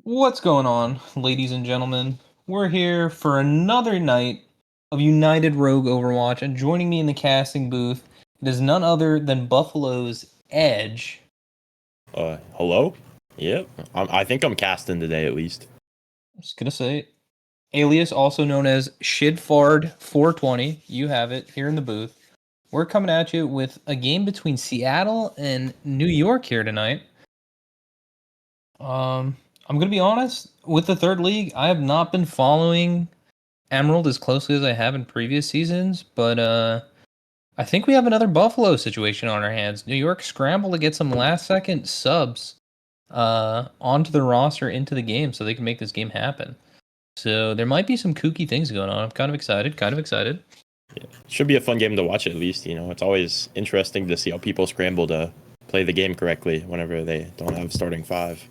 What's going on, ladies and gentlemen? We're here for another night of United Rogue Overwatch, and joining me in the casting booth, it is none other than Buffalo's Edge. Hello? Yep. I think I'm casting today at least. I'm just gonna say, alias also known as Shidfard420. You have it here in the booth. We're coming at you with a game between Seattle and New York here tonight. I'm gonna be honest, with the third league, I have not been following Emerald as closely as I have in previous seasons, but I think we have another Buffalo situation on our hands. New York scrambled to get some last second subs onto the roster into the game so they can make this game happen. So there might be some kooky things going on. I'm kind of excited, Yeah. Should be a fun game to watch at least. It's always interesting to see how people scramble to play the game correctly whenever they don't have starting five.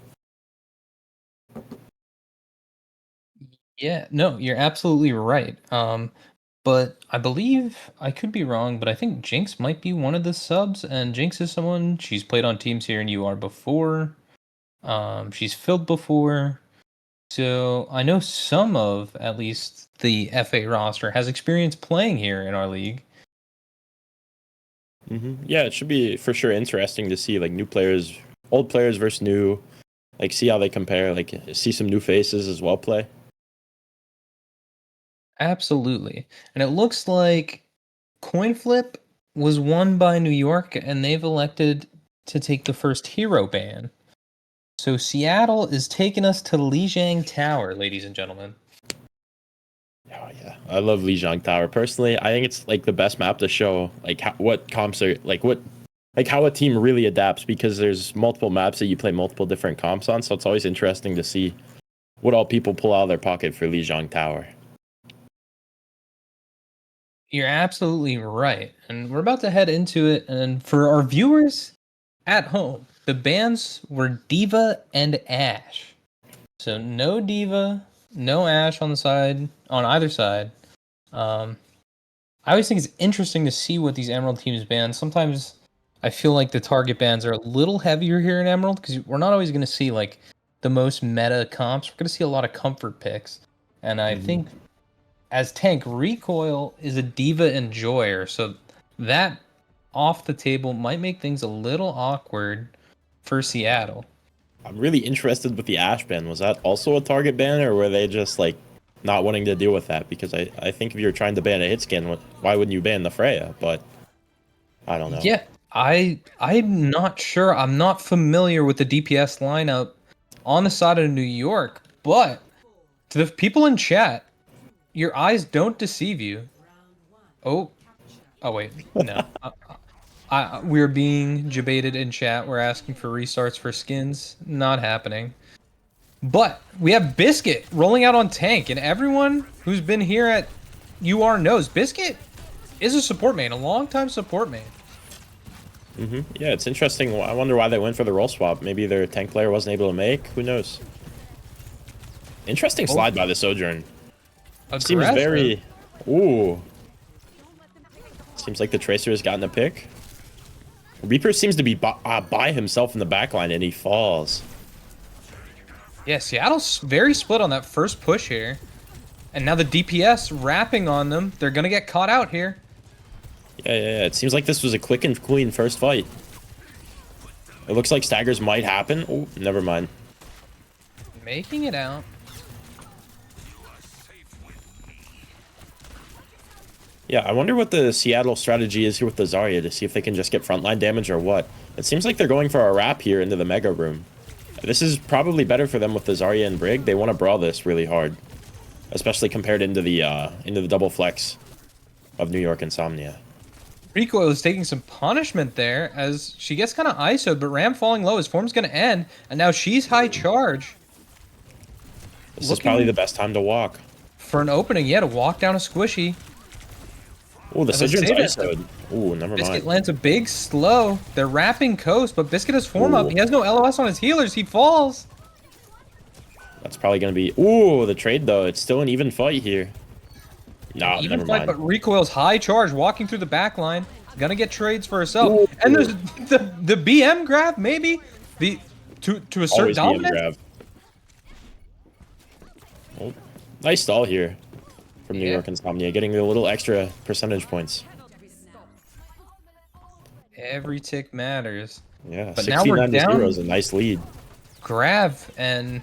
Yeah, no, you're absolutely right. But I believe I could be wrong, but I think Jinx might be one of the subs, and Jinx is someone she's played on teams here in UR before. She's filled before. So I know some of at least the FA roster has experience playing here in our league. Yeah, it should be for sure interesting to see like new players, old players versus new, like see how they compare, like see some new faces as well play. Absolutely. And it looks like coin flip was won by New York, and they've elected to take the first hero ban. So Seattle is taking us to Lijiang Tower, ladies and gentlemen. Oh yeah, I love Lijiang Tower personally. I think it's like the best map to show like what comps are like how a team really adapts because there's multiple maps that you play multiple different comps on. So it's always interesting to see what all people pull out of their pocket for Lijiang Tower. You're absolutely right. And we're about to head into it. And for our viewers at home, the bans were Diva and Ash. So no Diva, no Ash on either side. Um, I always think it's interesting to see what these Emerald teams ban. Sometimes I feel like the target bans are a little heavier here in Emerald because we're not always going to see like the most meta comps. We're going to see a lot of comfort picks. And I think as tank, Recoil is a Diva enjoyer, so that off the table might make things a little awkward for Seattle. I'm really interested with the Ash ban. Was that also a target ban, or were they just like not wanting to deal with that? Because I think if you're trying to ban a hit skin, why wouldn't you ban the Freya? But I don't know. Yeah, I'm not sure. I'm not familiar with the DPS lineup on the side of New York, but to the people in chat, your eyes don't deceive you. Oh, oh wait, no. We're being debated in chat. We're asking for restarts for skins. Not happening. But we have Biscuit rolling out on tank, and everyone who's been here at UR knows Biscuit is a support main, a long-time support main. Yeah, it's interesting. I wonder why they went for the role swap. Maybe their tank player wasn't able to make. Who knows? Interesting slide by the Sojourn. Seems very... Ooh. Seems like the Tracer has gotten a pick. Reaper seems to be by himself in the backline, and he falls. Yeah, Seattle's very split on that first push here. And now the DPS wrapping on them. They're going to get caught out here. Yeah. It seems like this was a quick and clean first fight. It looks like staggers might happen. Oh, never mind. Making it out. Yeah, I wonder what the Seattle strategy is here with the Zarya to see if they can just get frontline damage or what. It seems like they're going for a wrap here into the Mega Room. This is probably better for them with the Zarya and Brig. They want to brawl this really hard, especially compared into the double flex of New York Insomnia. Recoil is taking some punishment there as she gets kind of ISO'd, but Ram falling low. His form's going to end, and now she's high charge. This is probably the best time to walk. For an opening, yeah, to walk down a squishy. Oh, the Sojourn's ISO'd. Ooh, never mind. Biscuit lands a big slow. They're wrapping Coast, but Biscuit has form up. He has no LOS on his healers. He falls. That's probably going to be... Ooh, the trade, though. It's still an even fight here. No, even never fight, mind. But Recoil's high charge, walking through the back line. Gonna get trades for herself. Ooh. And there's the BM grab, maybe? To assert Always dominance? BM grab. Oh, nice stall here from New Yeah. York Insomnia, getting a little extra percentage points. Every tick matters. Yeah, But now we're 69 to 0 is down a nice lead. Grav, and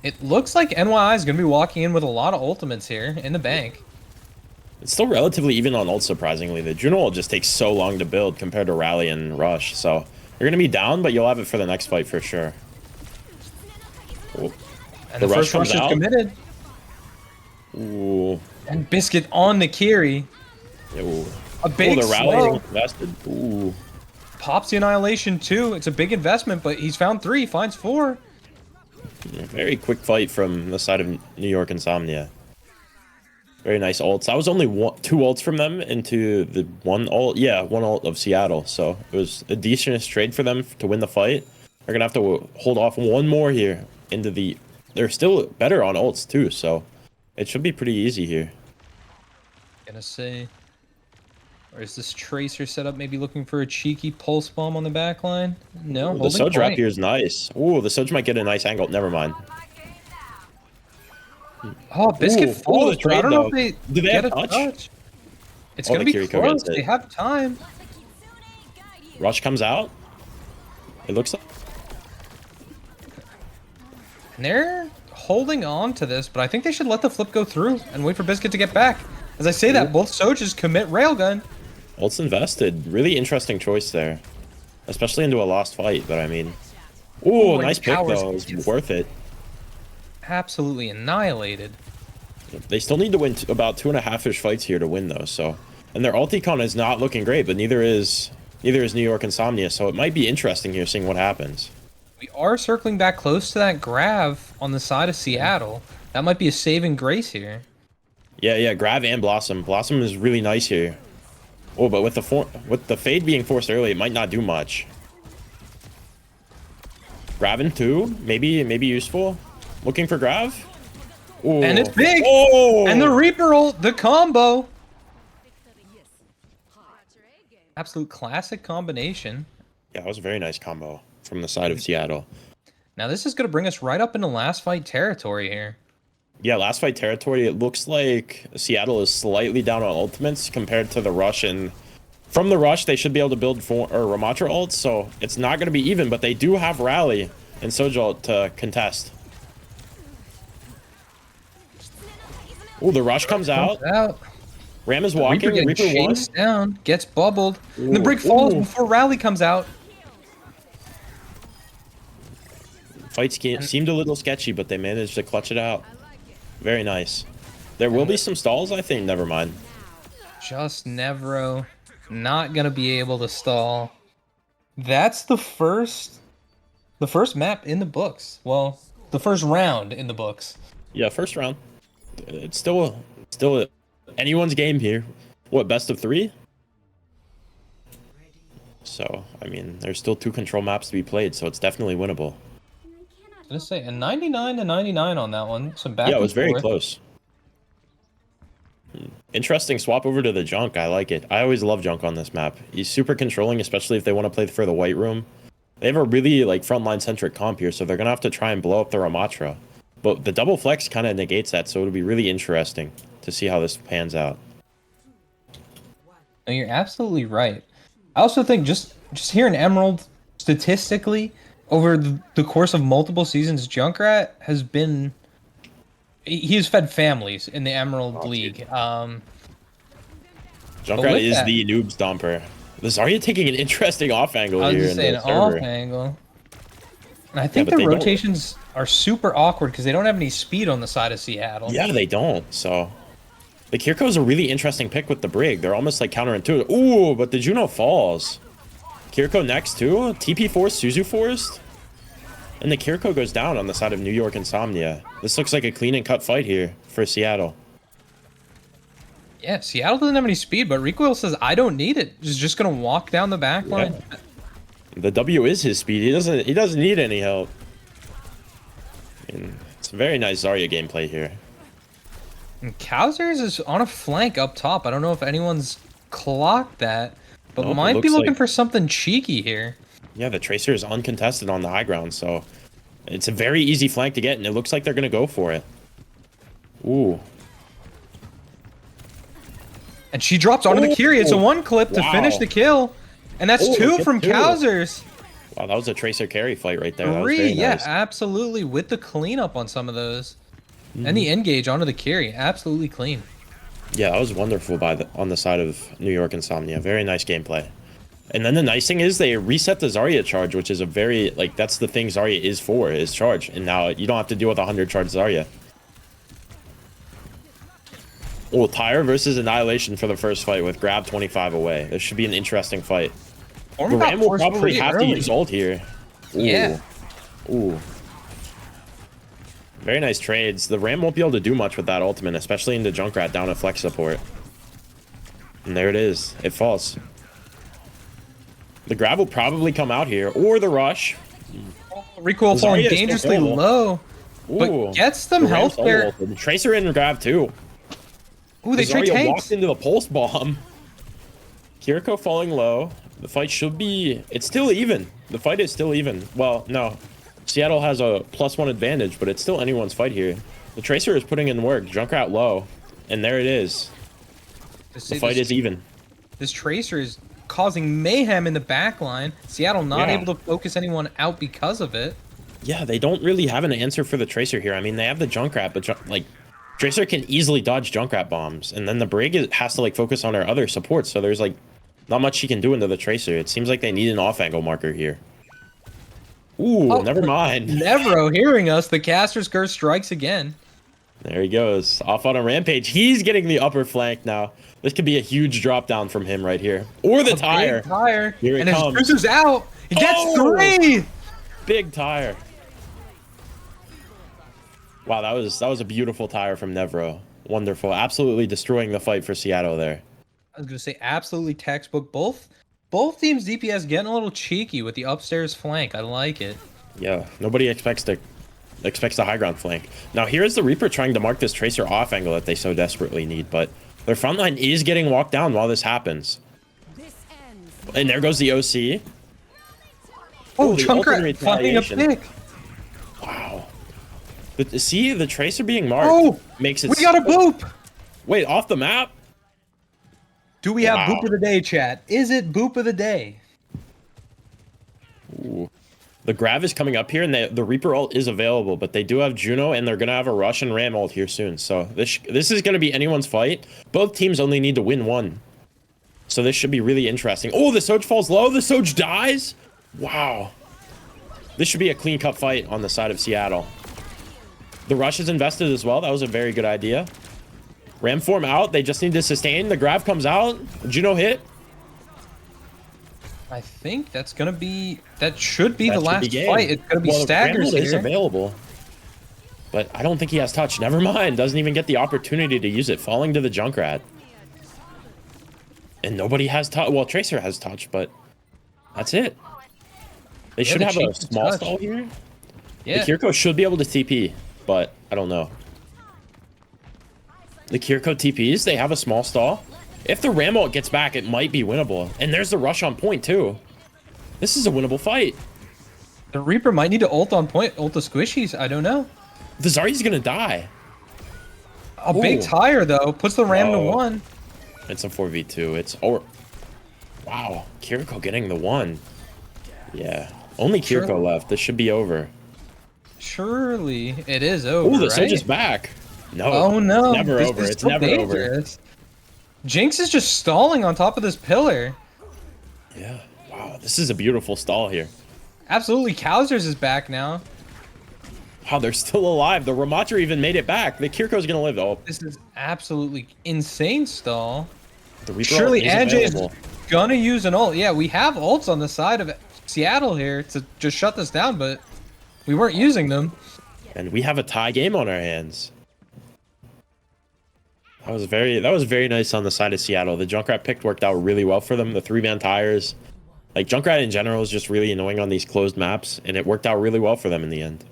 it looks like NYI is going to be walking in with a lot of ultimates here in the bank. It's still relatively even on ult, surprisingly. The Juno ult just takes so long to build compared to Rally and Rush, so you're going to be down, but you'll have it for the next fight for sure. Oh. And the first rush is committed. Ooh. And Biscuit on the carry. Ooh. A big the Rally slow. invested. Ooh. Pops the Annihilation too. It's a big investment, but he's found 3, finds 4. Very quick fight from the side of New York Insomnia. Very nice ults. That was only 2 ults from them into the one ult. Yeah, 1 ult of Seattle. So it was a decent trade for them to win the fight. They're going to have to hold off 1 more here into the... They're still better on ults too, so it should be pretty easy here. Gonna say... Or is this Tracer set up maybe looking for a cheeky pulse bomb on the back line? No, The Soj wrap here is nice. Ooh, the Soj might get a nice angle. Never mind. Oh, Biscuit falls. the trade, I don't know though. if they Do they get have a touch? touch. It's Oh, going the to be Kiriko close. gets it. They have time. Rush comes out. It looks like... And they're holding on to this, but I think they should let the flip go through and wait for Biscuit to get back. As I say that, both Sojas commit Railgun. Ult's invested. Really interesting choice there. Especially into a lost fight, but I mean... Ooh, and nice pick, Towers though. It's gets worth it. Absolutely annihilated. They still need to win about 2.5-ish fights here to win, though, so... And their ulti-con is not looking great, but neither is New York Insomnia, so it might be interesting here seeing what happens. We are circling back close to that Grav on the side of Seattle. That might be a saving grace here. Yeah, Grav and Blossom. Blossom is really nice here. Oh, but with the fade being forced early, it might not do much. Graven too, maybe useful. Looking for Grav. Ooh. And it's big. Oh! And the Reaper ult, the combo. Absolute classic combination. Yeah, that was a very nice combo from the side of Seattle. Now this is going to bring us right up into last fight territory here. Yeah, last fight territory, it looks like Seattle is slightly down on ultimates compared to the Rush, and from the Rush, they should be able to build Ramatra ults, so it's not going to be even, but they do have Rally and Sojal to contest. Oh, the Rush comes out. Ram is walking. Reaper Reaper getting one. chased down, gets bubbled. And the Brig falls before Rally comes out. Fights seemed a little sketchy, but they managed to clutch it out. Very nice. There will be some stalls, I think. Never mind. Just Nevro. Not going to be able to stall. That's the first map in the books. Well, the first round in the books. Yeah, first round. It's still anyone's game here. What, best of 3? So, I mean, there's still 2 control maps to be played, so it's definitely winnable. I was gonna say a 99 to 99 on that one. Some back. Yeah, it was very forth. close. Interesting swap over to the Junk. I like it. I always love Junk on this map. He's super controlling, especially if they want to play for the White Room. They have a really frontline centric comp here, so they're gonna have to try and blow up the Ramatra. But the double flex kind of negates that, so it'll be really interesting to see how this pans out. No, you're absolutely right. I also think just here in Emerald, statistically, over the course of multiple seasons, Junkrat has been... He has fed families in the Emerald League. Junkrat is the noob stomper. The Zarya taking an interesting off angle here. I was just saying, off angle. And I think the rotations are super awkward because they don't have any speed on the side of Seattle. Yeah, they don't. So the Kiriko is a really interesting pick with the Brig. They're almost like counterintuitive. Ooh, but the Juno falls. Kiriko next too. TP Forest, Suzu Forest. And the Kiriko goes down on the side of New York Insomnia. This looks like a clean and cut fight here for Seattle. Yeah, Seattle doesn't have any speed, but Recoil says, I don't need it. He's just going to walk down the back line. Yeah. The W is his speed. He doesn't need any help. And it's a very nice Zarya gameplay here. And Kowsers is on a flank up top. I don't know if anyone's clocked that, but Nope, might be looking like... for something cheeky here. Yeah, the Tracer is uncontested on the high ground, so it's a very easy flank to get, and it looks like they're going to go for it. Ooh. And she drops onto the Kiri. It's a one clip to finish the kill. And that's two from Kowsers. Wow, that was a Tracer carry fight right there. That was Three, very yeah, nice. absolutely. With the cleanup on some of those. And the engage onto the Kiri. Absolutely clean. Yeah, that was wonderful on the side of New York Insomnia. Very nice gameplay. And then the nice thing is they reset the Zarya charge, which is a very, like, that's the thing Zarya is for, is charge. And now you don't have to deal with 100 charge Zarya. Oh, Tyre versus Annihilation for the first fight with grab 25 away. This should be an interesting fight. The Ram will probably have to use ult here. Ooh. Yeah. Ooh. Very nice trades. The Ram won't be able to do much with that ultimate, especially into Junkrat down at flex support. And there it is. It falls. The grab will probably come out here, or the rush. Recoil falling dangerously low. But gets them health there. Tracer in grab too. Ooh, they trade tanks. Walked into the pulse bomb. Kiriko falling low. The fight should be... It's still even. The fight is still even. Well, no. Seattle has a +1 advantage, but it's still anyone's fight here. The Tracer is putting in work. Junkrat low. And there it is. The fight is even. This Tracer is causing mayhem in the backline. Seattle not able to focus anyone out because of it. Yeah, they don't really have an answer for the Tracer here. I mean, they have the Junkrat, but like... Tracer can easily dodge Junkrat bombs, and then the Brig has to like focus on her other supports, so there's like not much she can do into the Tracer. It seems like they need an off-angle marker here. Ooh, never mind. Nevro hearing us, the caster's curse strikes again. There he goes, off on a rampage. He's getting the upper flank now. This could be a huge drop down from him right here. Or the Tyre. Tyre. Here it comes. His cruiser's out. He gets 3. Big Tyre. Wow, that was a beautiful Tyre from Nevro. Wonderful. Absolutely destroying the fight for Seattle there. I was going to say absolutely textbook. Both teams' DPS getting a little cheeky with the upstairs flank. I like it. Yeah, nobody expects the high ground flank. Now here's the Reaper trying to mark this Tracer off angle that they so desperately need, but their front line is getting walked down while this happens. And there goes the OC. Oh, Junkrat finding a pick. Wow. But see, the Tracer being marked makes it... We got a boop! Wait, off the map? Do we have boop of the day, chat? Is it boop of the day? Ooh. The Grav is coming up here, and the Reaper ult is available, but they do have Juno, and they're going to have a Rush and Ram ult here soon. So this is going to be anyone's fight. Both teams only need to win one. So this should be really interesting. Oh, the Soj falls low. The Soj dies? Wow. This should be a clean-cut fight on the side of Seattle. The Rush is invested as well. That was a very good idea. Ram form out. They just need to sustain. The Grav comes out. Juno hit. I think that's gonna be. That should be the last fight. It's gonna be staggers here. Is available, but I don't think he has touch. Never mind. Doesn't even get the opportunity to use it. Falling to the Junkrat, and nobody has touch. Well, Tracer has touch, but that's it. They should have a small stall here. Yeah. The Kiriko should be able to TP, but I don't know. The Kiriko TPs. They have a small stall. If the Ram ult gets back, it might be winnable. And there's the Rush on point, too. This is a winnable fight. The Reaper might need to ult on point, ult the squishies. I don't know. The Zarya's gonna die. A big tire, though. Puts the Ram to 1. It's a 4v2. It's... Wow. Kiriko getting the 1. Yeah. Only Kiriko left. This should be over. Surely it is over, Oh, the Soj is back. No. Oh, no. It's never over. It's never over. Jinx is just stalling on top of this pillar. Yeah. Wow, this is a beautiful stall here. Absolutely. Kowsers is back now. Wow, they're still alive. The Ramattra even made it back. The Kiriko's gonna live. Oh, this is absolutely insane stall. The Surely Anjay is gonna use an ult. Yeah, we have ults on the side of Seattle here to just shut this down, but we weren't using them. And we have a tie game on our hands. That was very nice on the side of Seattle. The Junkrat pick worked out really well for them. The 3-man tires. Like, Junkrat in general is just really annoying on these closed maps, and it worked out really well for them in the end.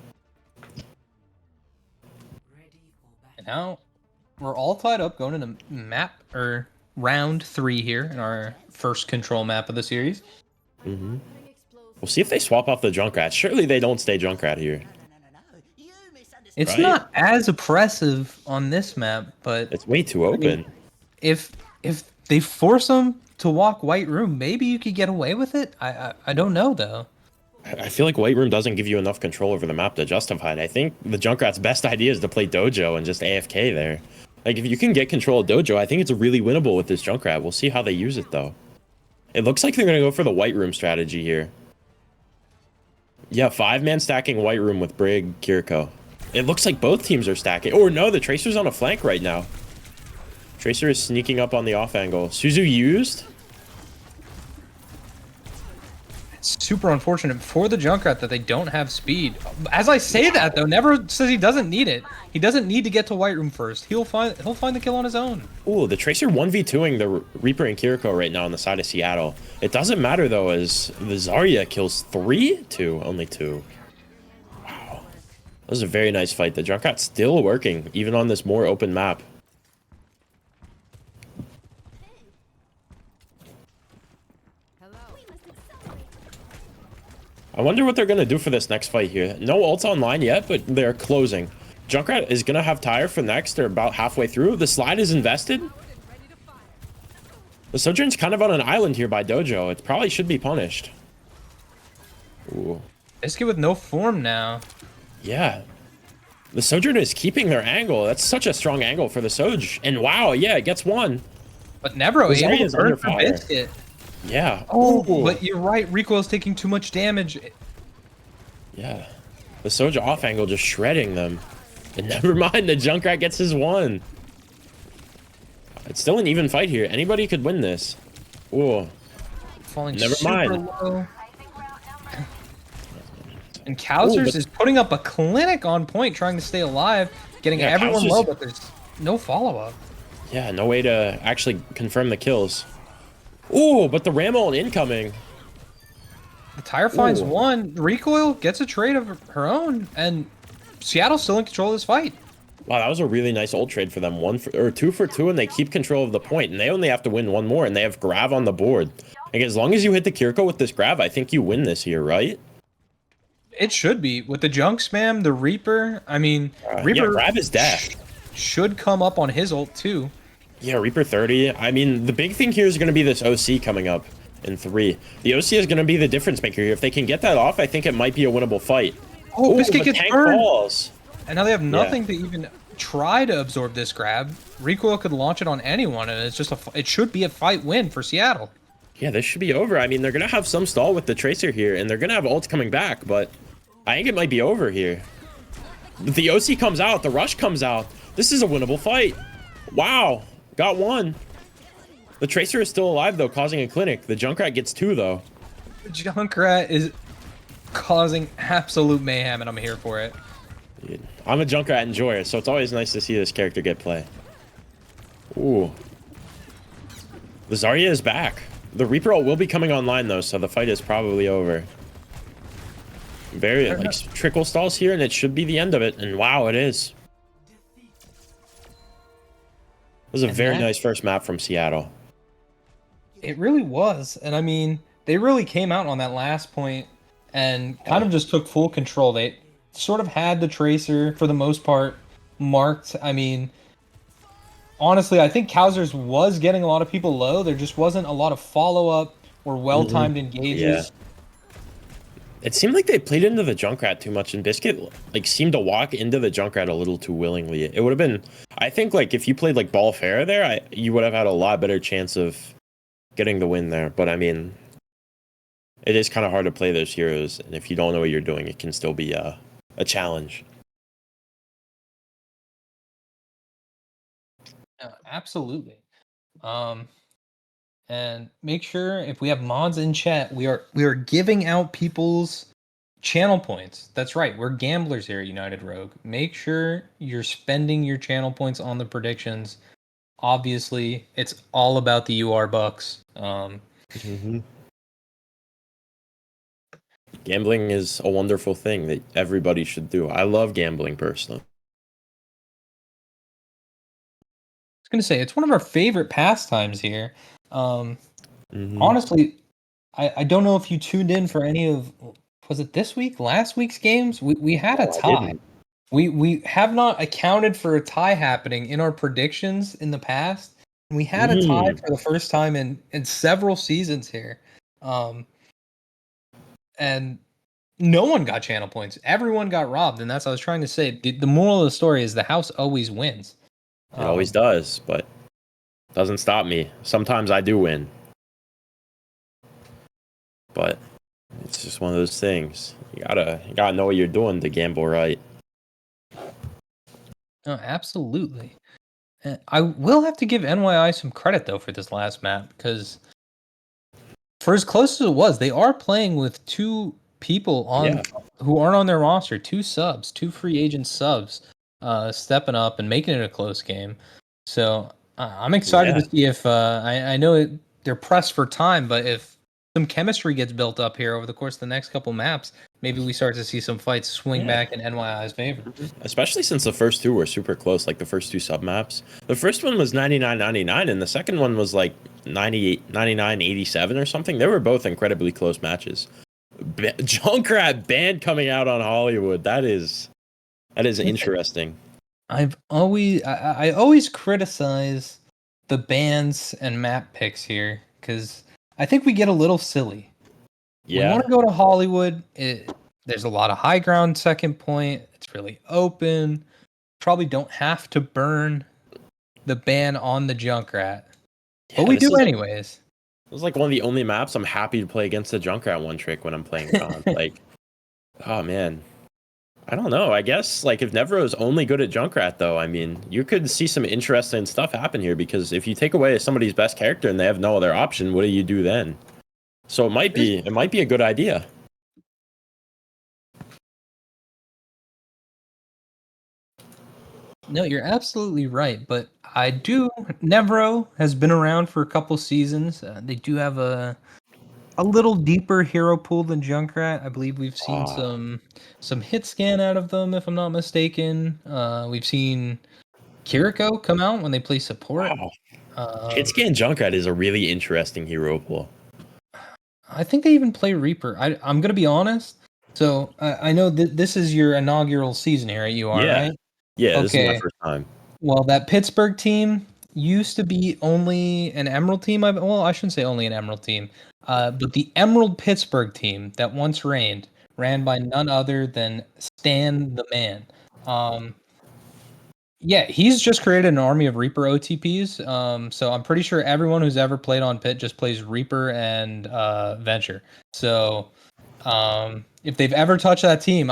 And now we're all tied up going into map or round 3 here in our first control map of the series. We'll see if they swap off the Junkrat. Surely they don't stay Junkrat here. It's Right? not as oppressive on this map, but It's way too I mean, open. if they force them to walk White Room, maybe you could get away with it. I don't know though. I feel like White Room doesn't give you enough control over the map to justify it. I think the Junkrat's best idea is to play Dojo and just AFK there. Like, if you can get control of Dojo, I think it's really winnable with this Junkrat. We'll see how they use it, though. It looks like they're going to go for the White Room strategy here. Yeah, 5-man stacking White Room with Brig, Kiriko. It looks like both teams are stacking. Or no, the Tracer's on a flank right now. Tracer is sneaking up on the off angle. Suzu used? It's super unfortunate for the Junkrat that they don't have speed. As I say that though, Never says he doesn't need it. He doesn't need to get to White Room first. He'll find the kill on his own. Ooh, the Tracer 1v2ing the Reaper and Kiriko right now on the side of Seattle. It doesn't matter though, as the Zarya kills 3? 2, only 2. Wow. That was a very nice fight. The Junkrat's still working, even on this more open map. I wonder what they're going to do for this next fight here. No ults online yet, but they're closing. Junkrat is going to have Tire for next. They're about halfway through. The slide is invested. The Sojourn's kind of on an island here by Dojo. It probably should be punished. Ooh. Biscuit with no form now. Yeah. The Sojourn is keeping their angle. That's such a strong angle for the Soj. And wow, yeah, it gets one. But Nevro able to burn for fire. Biscuit. Yeah. Oh, but you're right. Recoil's taking too much damage. Yeah. The Soja off angle just shredding them. And never mind, the Junkrat gets his one. It's still an even fight here. Anybody could win this. Ooh. Falling Never super mind. low. And Kausers is putting up a clinic on point, trying to stay alive, getting everyone low, but there's no follow-up. Yeah, no way to actually confirm the kills. Ooh, but the Ramon incoming. The Tire finds one. Recoil gets a trade of her own, and Seattle's still in control of this fight. Wow, that was a really nice ult trade for them. 2 for 2, and they keep control of the point, and they only have to win one more, and they have Grav on the board. Like, as long as you hit the Kiriko with this Grav, I think you win this here, right? It should be. With the Junk spam, the Reaper, I mean, Reaper yeah, Grav is dead. Should come up on his ult, too. Yeah, Reaper 30. I mean, the big thing here is going to be this OC coming up in 3. The OC is going to be the difference maker here. If they can get that off, I think it might be a winnable fight. Oh, Biscuit gets burned. Falls. And now they have nothing to even try to absorb this grab. Recoil could launch it on anyone, and it's just it should be a fight win for Seattle. Yeah, this should be over. I mean, they're going to have some stall with the Tracer here, and they're going to have ults coming back, but I think it might be over here. The OC comes out. The Rush comes out. This is a winnable fight. Wow. Got one. The Tracer is still alive, though, causing a clinic. The Junkrat gets 2, though. The Junkrat is causing absolute mayhem, and I'm here for it. Dude, I'm a Junkrat enjoyer, so it's always nice to see this character get play. Ooh. The Zarya is back. The Reaper ult will be coming online, though, so the fight is probably over. Very, like, trickle stalls here, and it should be the end of it. And wow, it is. It was a very nice first map from Seattle. It really was. And I mean, they really came out on that last point and kind of just took full control. They sort of had the Tracer, for the most part, marked. I mean, honestly, I think Kausers was getting a lot of people low. There just wasn't a lot of follow-up or well-timed engages. Yeah. It seemed like they played into the Junkrat too much, and Biscuit like seemed to walk into the Junkrat a little too willingly. It would have been, I think, like if you played like Ball Fair there, you would have had a lot better chance of getting the win there. But I mean, it is kind of hard to play those heroes, and if you don't know what you're doing, it can still be a challenge. Yeah, absolutely. And make sure if we have mods in chat, we are giving out people's channel points. That's right. We're gamblers here at United Rogue. Make sure you're spending your channel points on the predictions. Obviously, it's all about the UR bucks. Gambling is a wonderful thing that everybody should do. I love gambling personally. I was going to say, it's one of our favorite pastimes here. Honestly, I don't know if you tuned in for any of, was it this week, last week's games? We had a tie. We have not accounted for a tie happening in our predictions in the past. We had a tie for the first time in several seasons here. And no one got channel points. Everyone got robbed, and that's what I was trying to say. The moral of the story is the house always wins. It always does, but doesn't stop me. Sometimes I do win. But it's just one of those things. You gotta know what you're doing to gamble right. No, absolutely. I will have to give NYI some credit though for this last map, because for as close as it was, they are playing with two people who aren't on their roster, two subs, two free agent subs, stepping up and making it a close game. So I'm excited to see if I know they're pressed for time, but if some chemistry gets built up here over the course of the next couple maps, maybe we start to see some fights swing back in NYI's favor. Especially since the first two were super close, like the first two sub maps. The first one was 99-99, and the second one was like 99-87 or something. They were both incredibly close matches. Junkrat band coming out on Hollywood. That is interesting. I always criticize the bans and map picks here because I think we get a little silly. Yeah. We want to go to Hollywood. There's a lot of high ground second point. It's really open. Probably don't have to burn the ban on the Junkrat. But we do anyways. It was like one of the only maps I'm happy to play against the Junkrat one trick when I'm playing on. Like, oh man. I don't know. I guess like if Nevro is only good at Junkrat though, I mean, you could see some interesting stuff happen here because if you take away somebody's best character and they have no other option, what do you do then? So it might be a good idea. No, you're absolutely right, but Nevro has been around for a couple seasons. They do have a little deeper hero pool than Junkrat. I believe we've seen some hit scan out of them, if I'm not mistaken. We've seen Kiriko come out when they play support. Wow. Hit scan Junkrat is a really interesting hero pool. I think they even play Reaper. I'm gonna be honest. So I know this is your inaugural season here at UR, right? Yeah, okay. This is my first time. Well, that Pittsburgh team used to be only an Emerald team. I shouldn't say only an Emerald team. But the Emerald Pittsburgh team that once ran by none other than Stan the Man. Yeah, he's just created an army of Reaper OTPs. So I'm pretty sure everyone who's ever played on Pit just plays Reaper and Venture. So if they've ever touched that team,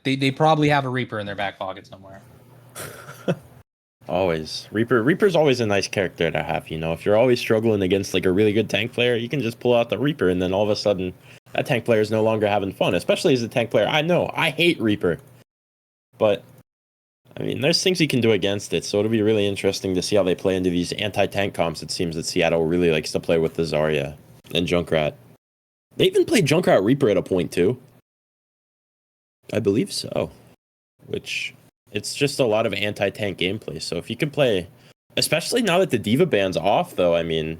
they probably have a Reaper in their back pocket somewhere. Always. Reaper's always a nice character to have, you know. If you're always struggling against like a really good tank player, you can just pull out the Reaper and then all of a sudden that tank player is no longer having fun, especially as a tank player. I know, I hate Reaper. But I mean, there's things you can do against it, so it'll be really interesting to see how they play into these anti-tank comps. It seems that Seattle really likes to play with the Zarya and Junkrat. They even played Junkrat Reaper at a point too. I believe so. Which it's just a lot of anti-tank gameplay. So if you can play, especially now that the Diva ban's off, though, I mean,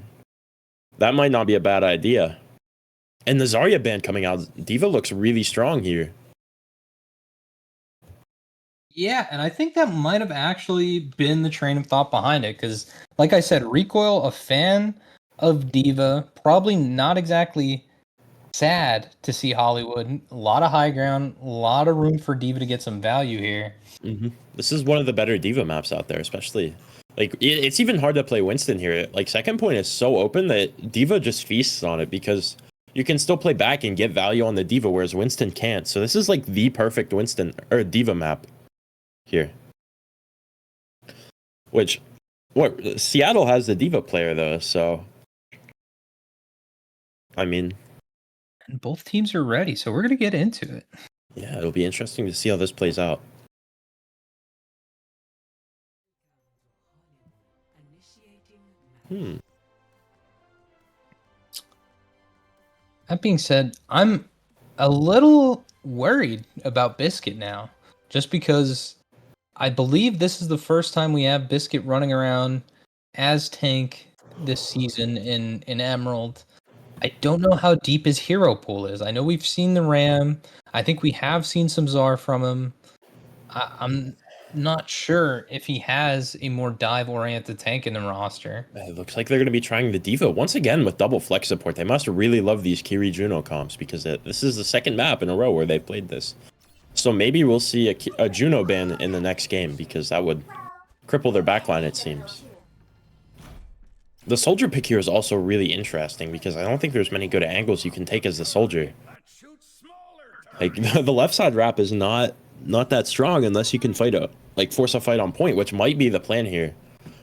that might not be a bad idea. And the Zarya ban coming out, Diva looks really strong here. Yeah, and I think that might have actually been the train of thought behind it, because, like I said, Recoil, a fan of Diva, probably not exactly sad to see Hollywood. A lot of high ground, a lot of room for Diva to get some value here. Mm-hmm. This is one of the better Diva maps out there, especially. Like, it's even hard to play Winston here. Like, second point is so open that Diva just feasts on it because you can still play back and get value on the Diva, whereas Winston can't. So this is like the perfect Winston or Diva map here. Which, Seattle has the Diva player though, so I mean, and both teams are ready, so we're gonna get into it. Yeah, it'll be interesting to see how this plays out. That being said, I'm a little worried about Biscuit now, just because I believe this is the first time we have Biscuit running around as tank this season in Emerald. I don't know how deep his hero pool is. I know we've seen the Ram. I think we have seen some Czar from him. I'm not sure if he has a more dive-oriented tank in the roster. It looks like they're going to be trying the Diva once again with double flex support. They must really love these Kiri Juno comps because this is the second map in a row where they played this. So maybe we'll see a Juno ban in the next game because that would cripple their backline, it seems. The soldier pick here is also really interesting because I don't think there's many good angles you can take as the soldier. Like the left side wrap is not that strong unless you can force a fight on point, which might be the plan here.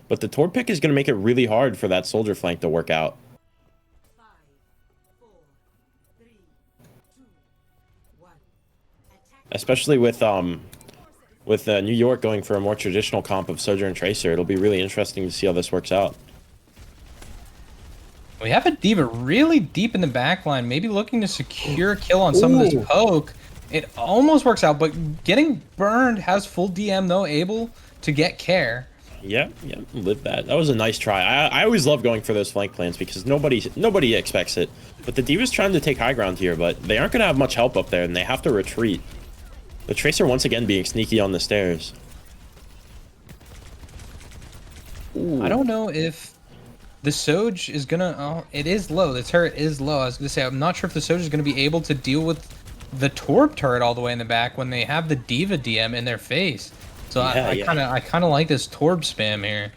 But the Torb pick is going to make it really hard for that soldier flank to work out. 5, 4, 3, 2, 1. Especially with New York going for a more traditional comp of Sojourn Tracer, it'll be really interesting to see how this works out. We have a Diva really deep in the backline, maybe looking to secure a kill on some of this poke. It almost works out, but getting burned, has full DM though, able to get care. Yeah, live that. That was a nice try. I always love going for those flank plans because nobody expects it. But the Diva's trying to take high ground here, but they aren't going to have much help up there, and they have to retreat. The Tracer once again being sneaky on the stairs. Ooh. I don't know if the Soj is gonna... Oh, it is low. The turret is low. I was gonna say, I'm not sure if the Soj is gonna be able to deal with the Torb turret all the way in the back when they have the Diva DM in their face. So I kind of like this Torb spam here.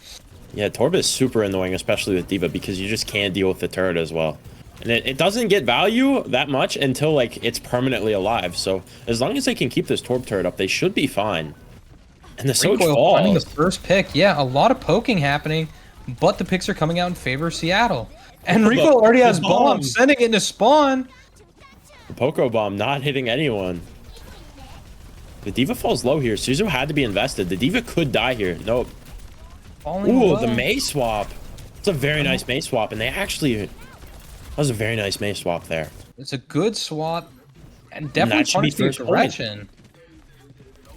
Yeah, Torb is super annoying, especially with Diva, because you just can't deal with the turret as well. And it doesn't get value that much until, like, it's permanently alive. So as long as they can keep this Torb turret up, they should be fine. And the Soj falls. Finding the first pick. Yeah, a lot of poking happening, but the picks are coming out in favor of Seattle. And Rico already has bombs, sending it into spawn. The Poco Bomb not hitting anyone. The Diva falls low here. Suzu had to be invested. The Diva could die here. Nope. Ooh, the Mei swap. It's a very nice Mei swap, and they actually... That was a very nice Mei swap there. It's a good swap, and definitely punch the aggression.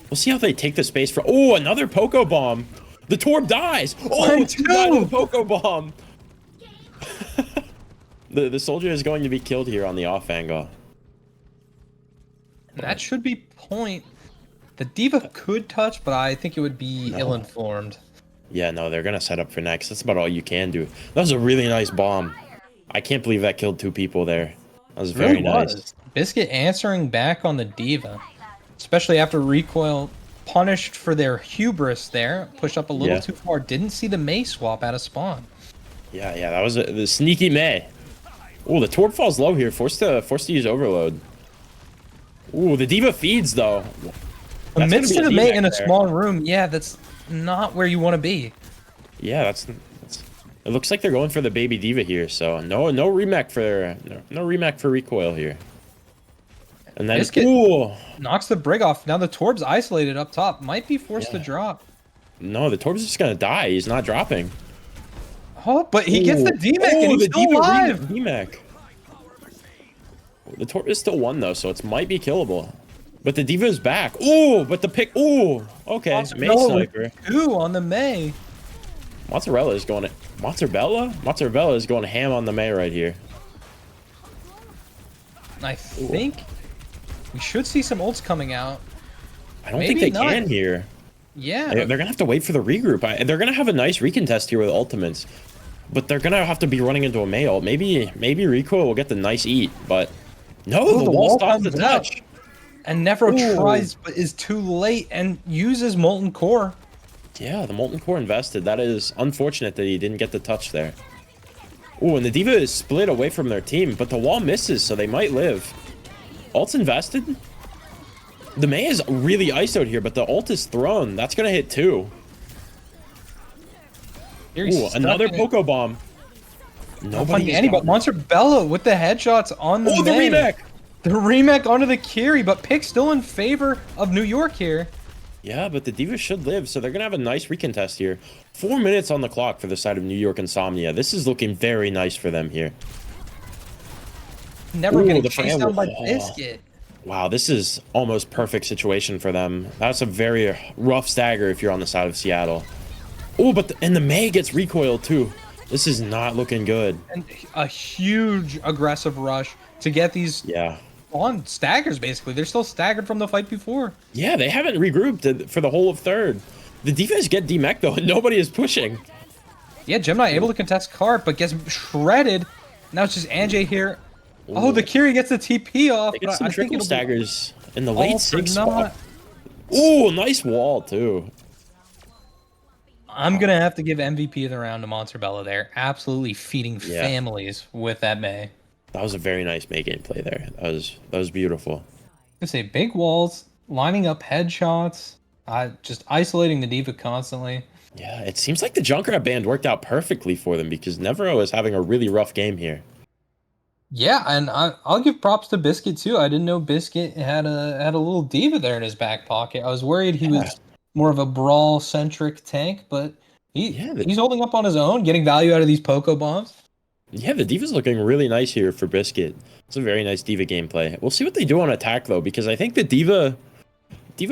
We'll see how they take the space for... Oh, another Poco Bomb. The Torb dies. Oh, two died with the Poco Bomb. the soldier is going to be killed here on the off angle. That should be point. The Diva could touch, but I think it would be ill-informed. Yeah, no, they're going to set up for next. That's about all you can do. That was a really nice bomb. I can't believe that killed two people there. That was very nice. Biscuit answering back on the Diva, especially after Recoil punished for their hubris there. Pushed up a little too far. Didn't see the Mei swap out of spawn. Yeah, that was the sneaky Mei. Oh, the Torb falls low here. Forced to use Overload. Ooh, the Diva feeds, though. Amidst the Mei in a small room, yeah, that's not where you want to be. Yeah, that's it looks like they're going for the baby Diva here, so no remake for Recoil here. And then knocks the Brig off. Now the Torb's isolated up top. Might be forced to drop. No, the Torb's just gonna die. He's not dropping. Oh, but he gets the D-Mech and he's still alive. D-Mech. The Torb is still one though, so it might be killable. But the Diva is back. Oh, but the pick. Oh, okay. Mei sniper. Two on the Mei. Mozzarella is going. Mozzarella is going ham on the Mei right here. I think we should see some ults coming out. I don't think they can here. Yeah. They're gonna have to wait for the regroup. They're gonna have a nice recontest here with ultimates, but they're gonna have to be running into a Mei ult. Maybe Recoil will get the nice eat, but no, the wall stops the touch. And Nefro tries, but is too late and uses Molten Core. Yeah, the Molten Core invested. That is unfortunate that he didn't get the touch there. Ooh, and the Diva is split away from their team, but the wall misses, so they might live. Ult's invested. The Mei is really ISO'd here, but the ult is thrown. That's gonna hit too. Ooh, another Poco Bomb. Nobody but Monster Bella with the headshots on the the remake! The remake onto the Kiri, but pick still in favor of New York here. Yeah, but the Diva should live, so they're gonna have a nice recontest here. 4 minutes on the clock for the side of New York Insomnia. This is looking very nice for them here. Never getting chased down by Biscuit. Wow, this is almost perfect situation for them. That's a very rough stagger if you're on the side of Seattle. Oh, but and the Mei gets recoiled too. This is not looking good. And a huge aggressive rush to get these Spawn staggers, basically. They're still staggered from the fight before. Yeah, they haven't regrouped for the whole of third. The defense get demech though, and nobody is pushing. Yeah, Gemini able to contest cart, but gets shredded. Now it's just Anjay here. Oh, the Kiri gets the TP off. They get But some I think trickle it'll be staggers in the all late for 6 naught. spot. Ooh, nice wall too. I'm gonna have to give MVP of the round to Monster Bella there. Absolutely feeding Yeah. families with that May. That was a very nice May gameplay there. That was beautiful. I say big walls, lining up headshots, just isolating the diva constantly. Yeah, it seems like the Junkrat band worked out perfectly for them because Nevero is having a really rough game here. Yeah, and I'll give props to Biscuit too. I didn't know Biscuit had a little diva there in his back pocket. I was worried he was more of a brawl centric tank, but he's holding up on his own, getting value out of these Poco bombs. Yeah, the Diva's looking really nice here for Biscuit. It's a very nice Diva gameplay. We'll see what they do on attack though, because I think the Diva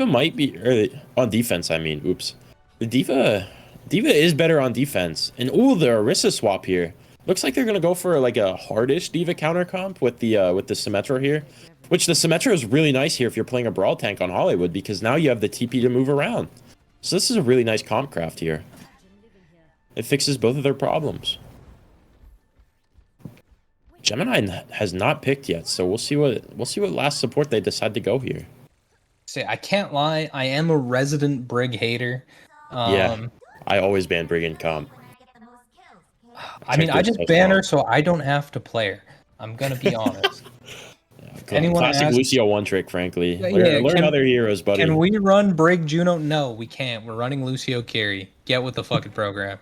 might be on defense. I mean, oops, the Diva is better on defense. And ooh, the Orisa swap here. Looks like they're gonna go for like a hardish Diva counter comp with the Symmetro here, which the Symmetro is really nice here if you're playing a brawl tank on Hollywood because now you have the TP to move around. So this is a really nice comp craft here. It fixes both of their problems. Gemini has not picked yet, so we'll see what last support they decide to go here. Say I can't lie, I am a resident Brig hater. Yeah, I always ban Brig in comp. I mean, I just ban her so I don't have to play her. I'm gonna be honest. Anyone classic asks, Lucio one trick, frankly. Yeah, learn other heroes, buddy. Can we run Brig Juno? No, we can't. We're running Lucio Carry. Get with the fucking program.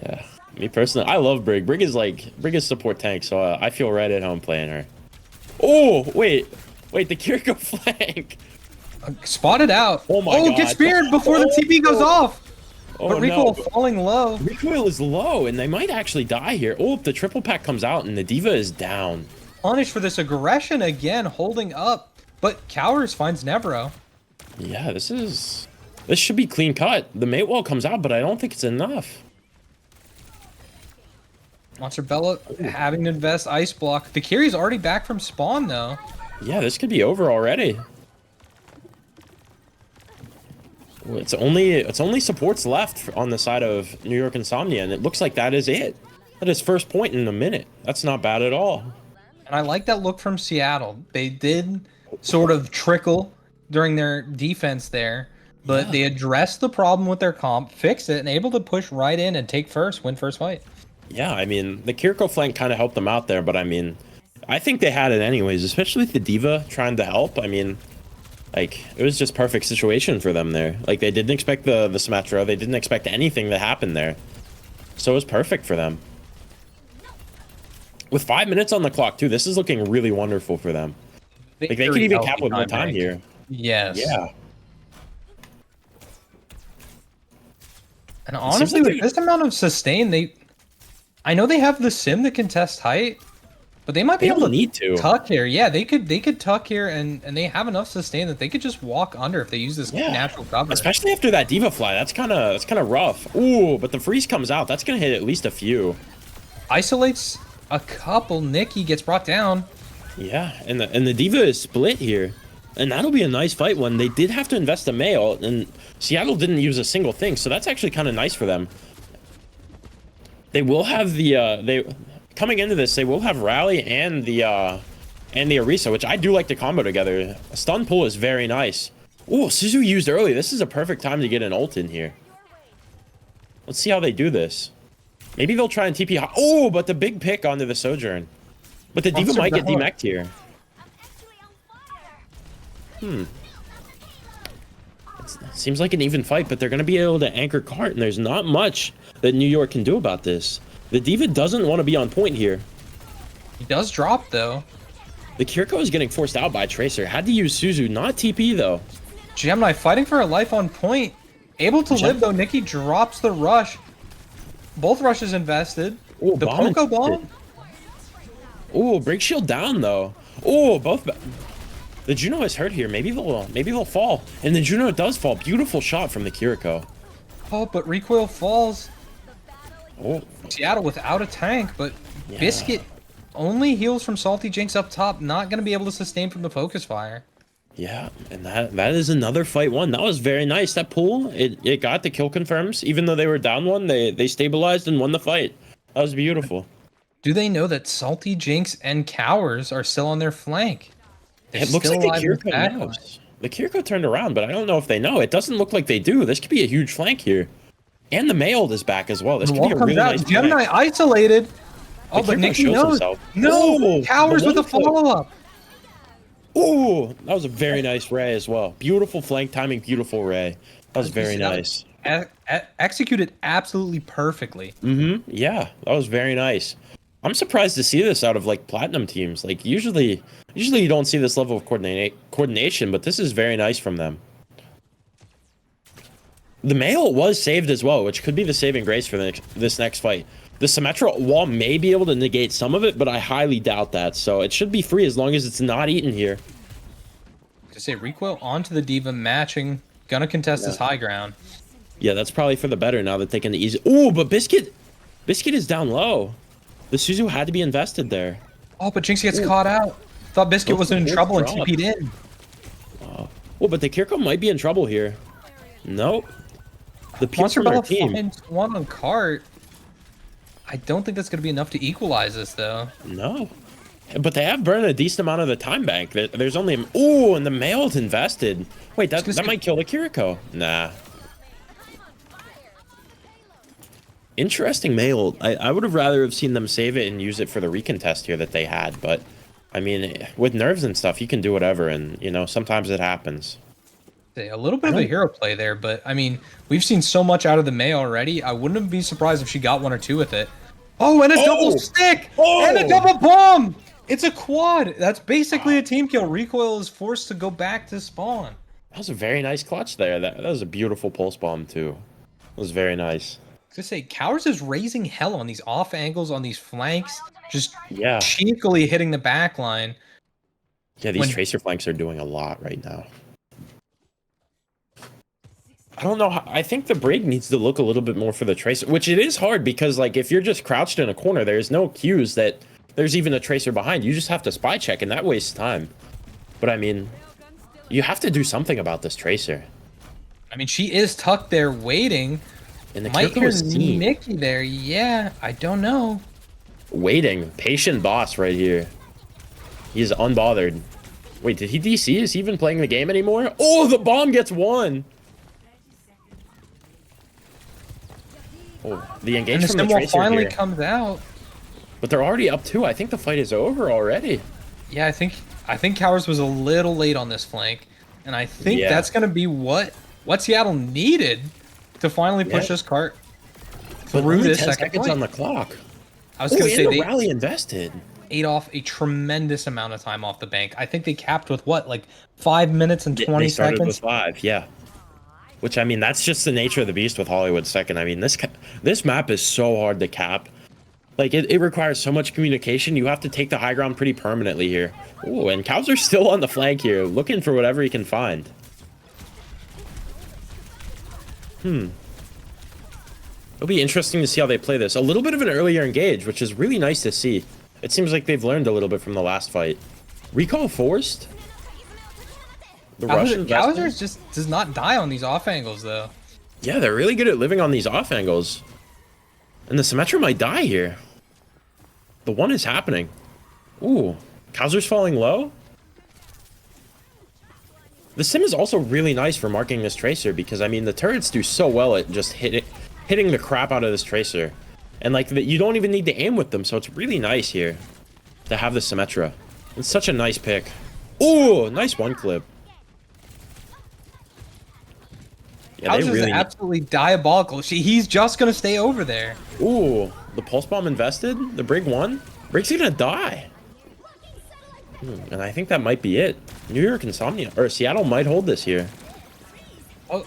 Yeah, me personally, I love Brig. Brig is support tank, so I feel right at home playing her. Oh wait, the Kiriko flank. Spotted out. Oh my god. Gets speared before the TP goes off. But recoil falling low. Recoil is low, and they might actually die here. Oh, if the triple pack comes out and the Diva is down. Punished for this aggression again, holding up. But Cowers finds Nevro. Yeah, this should be clean cut. The mate wall comes out, but I don't think it's enough. Monster Bella having to invest ice block. The Kiri's already back from spawn though. Yeah, this could be over already. It's only supports left on the side of New York Insomnia, and it looks like that is it. That is first point in a minute. That's not bad at all. And I like that look from Seattle. They did sort of trickle during their defense there, but they addressed the problem with their comp, fixed it, and able to push right in and take first, win first fight. Yeah, I mean, the Kiriko flank kind of helped them out there, but I mean, I think they had it anyways, especially with the Diva trying to help. I mean, like, it was just perfect situation for them there. Like, they didn't expect the Symmetro. They didn't expect anything to happen there. So it was perfect for them. With 5 minutes on the clock, too, this is looking really wonderful for them. Like, they could even cap with more time here. Yes. Yeah. And honestly, with this amount of sustain, I know they have the sim that can test height, but they might be able to need to tuck here. Yeah, they could tuck here, and they have enough sustain that they could just walk under if they use this natural cover. Especially after that Diva fly, that's kind of rough. Ooh, but the freeze comes out. That's gonna hit at least a few. Isolates a couple. Nikki gets brought down. Yeah, and the Diva is split here, and that'll be a nice fight one. They did have to invest a male, and Seattle didn't use a single thing, so that's actually kind of nice for them. They will have the coming into this, they will have Rally and the Orisa, which I do like to combo together. A stun pull is very nice. Ooh, Suzu used early. This is a perfect time to get an ult in here. Let's see how they do this. Maybe they'll try and TP. Oh, but the big pick onto the Sojourn. But the Diva might get demeched here. It seems like an even fight, but they're going to be able to anchor cart, and there's not much that New York can do about this. The Diva doesn't want to be on point here. He does drop, though. The Kiriko is getting forced out by Tracer. Had to use Suzu, not TP, though. Gemini fighting for her life on point. Able to live, though. Nikki drops the rush. Both rushes invested. Ooh, the Poco bomb. Ooh, break shield down, though. Ooh, both... The Juno is hurt here. Maybe they'll fall. And the Juno does fall. Beautiful shot from the Kiriko. Oh, but recoil falls. Oh. Seattle without a tank, but Biscuit only heals from Salty Jinx up top, not going to be able to sustain from the focus fire. Yeah, and that is another fight won. That was very nice. That pull, it got the kill confirms. Even though they were down one, they stabilized and won the fight. That was beautiful. Do they know that Salty Jinx and Cowers are still on their flank? They're It looks still like the alive in Kiriko back knows. line. The Kiriko turned around, but I don't know if they know. It doesn't look like they do. This could be a huge flank here. And the Mailed is back as well. This The could be wall a comes really out. nice Gemini flank. isolated. Oh, The but Kiriko Nikki shows knows. himself. No, Ooh, Cowers the with a one clip. follow-up. Ooh, that was a very nice Ray as well. Beautiful flank timing, beautiful Ray. That was very That nice. Executed absolutely perfectly. Yeah, that was very nice. I'm surprised to see this out of like platinum teams. Like usually you don't see this level of coordination, but this is very nice from them. The Mail was saved as well, which could be the saving grace for this next fight. The Symmetra wall may be able to negate some of it, but I highly doubt that. So it should be free as long as it's not eaten here. To say recoil onto the Diva, matching, gonna contest this high ground. Yeah, that's probably for the better now that they can easy. Ooh, but Biscuit is down low. The Suzu had to be invested there. Oh, but Jinx gets caught out. Thought Biscuit wasn't in good trouble and drop. TP'd in. Oh, but the Kiriko might be in trouble here. Nope. The Pure Monster from their Bella team. finds one on cart. I don't think that's going to be enough to equalize this, though. No. But they have burned a decent amount of the time bank. There's only... Ooh, and the Mailed invested. Wait, that might kill the Kiriko. Nah. Interesting Mailed. I would have rather have seen them save it and use it for the recontest here that they had. But, I mean, with nerves and stuff, you can do whatever. And, you know, sometimes it happens. A little bit of a hero play there, but, I mean, we've seen so much out of the May already. I wouldn't be surprised if she got one or two with it. Oh, and a double stick! And a double bomb! It's a quad! That's basically a team kill. Recoil is forced to go back to spawn. That was a very nice clutch there. That was a beautiful pulse bomb, too. It was very nice. I was gonna say, Cowers is raising hell on these off angles, on these flanks, just Yeah. cheekily hitting the back line. Yeah, these Tracer flanks are doing a lot right now. I don't know. I think the Brig needs to look a little bit more for the Tracer, which it is hard because, like, if you're just crouched in a corner, there's no cues that there's even a Tracer behind. You just have to spy check, and that wastes time. But, I mean, you have to do something about this Tracer. I mean, she is tucked there waiting. And the Might Kiriko hear is seen. Nikki there. Yeah, I don't know. Waiting. Patient boss right here. He's unbothered. Wait, did he DC? Is he even playing the game anymore? Oh, the bomb gets one! Oh, the And engage the from the symbol Tracer finally here. comes out. But they're already up 2. I think the fight is over already. Yeah, I think Cowers was a little late on this flank, and I think Yeah. that's gonna be what Seattle needed to finally push Yeah. this cart But through only this 10 second seconds point. on the clock. I was Oh, gonna and say the they rally invested. ate off a tremendous amount of time off the bank. I think they capped with what, like 5 minutes and 20 They started seconds. with 5, yeah. Which, I mean, that's just the nature of the beast with Hollywood second. I mean, this map is so hard to cap. Like, it requires so much communication. You have to take the high ground pretty permanently here. Oh, and Cowser's still on the flank here, looking for whatever he can find. It'll be interesting to see how they play this. A little bit of an earlier engage, which is really nice to see. It seems like they've learned a little bit from the last fight. Recall forced? The Russian Cowser just does not die on these off angles, though. Yeah, they're really good at living on these off angles. And the Symmetra might die here. The one is happening. Ooh, Cowser's falling low? The Sim is also really nice for marking this Tracer because, I mean, the turrets do so well at just hitting the crap out of this Tracer. And, like, you don't even need to aim with them, so it's really nice here to have the Symmetra. It's such a nice pick. Ooh, nice one clip. Yeah, Cowser's really absolutely diabolical. He's just gonna stay over there. Ooh, the pulse bomb invested. The Brig won. Brig's gonna die. And I think that might be it. New York Insomnia or Seattle might hold this here. Oh,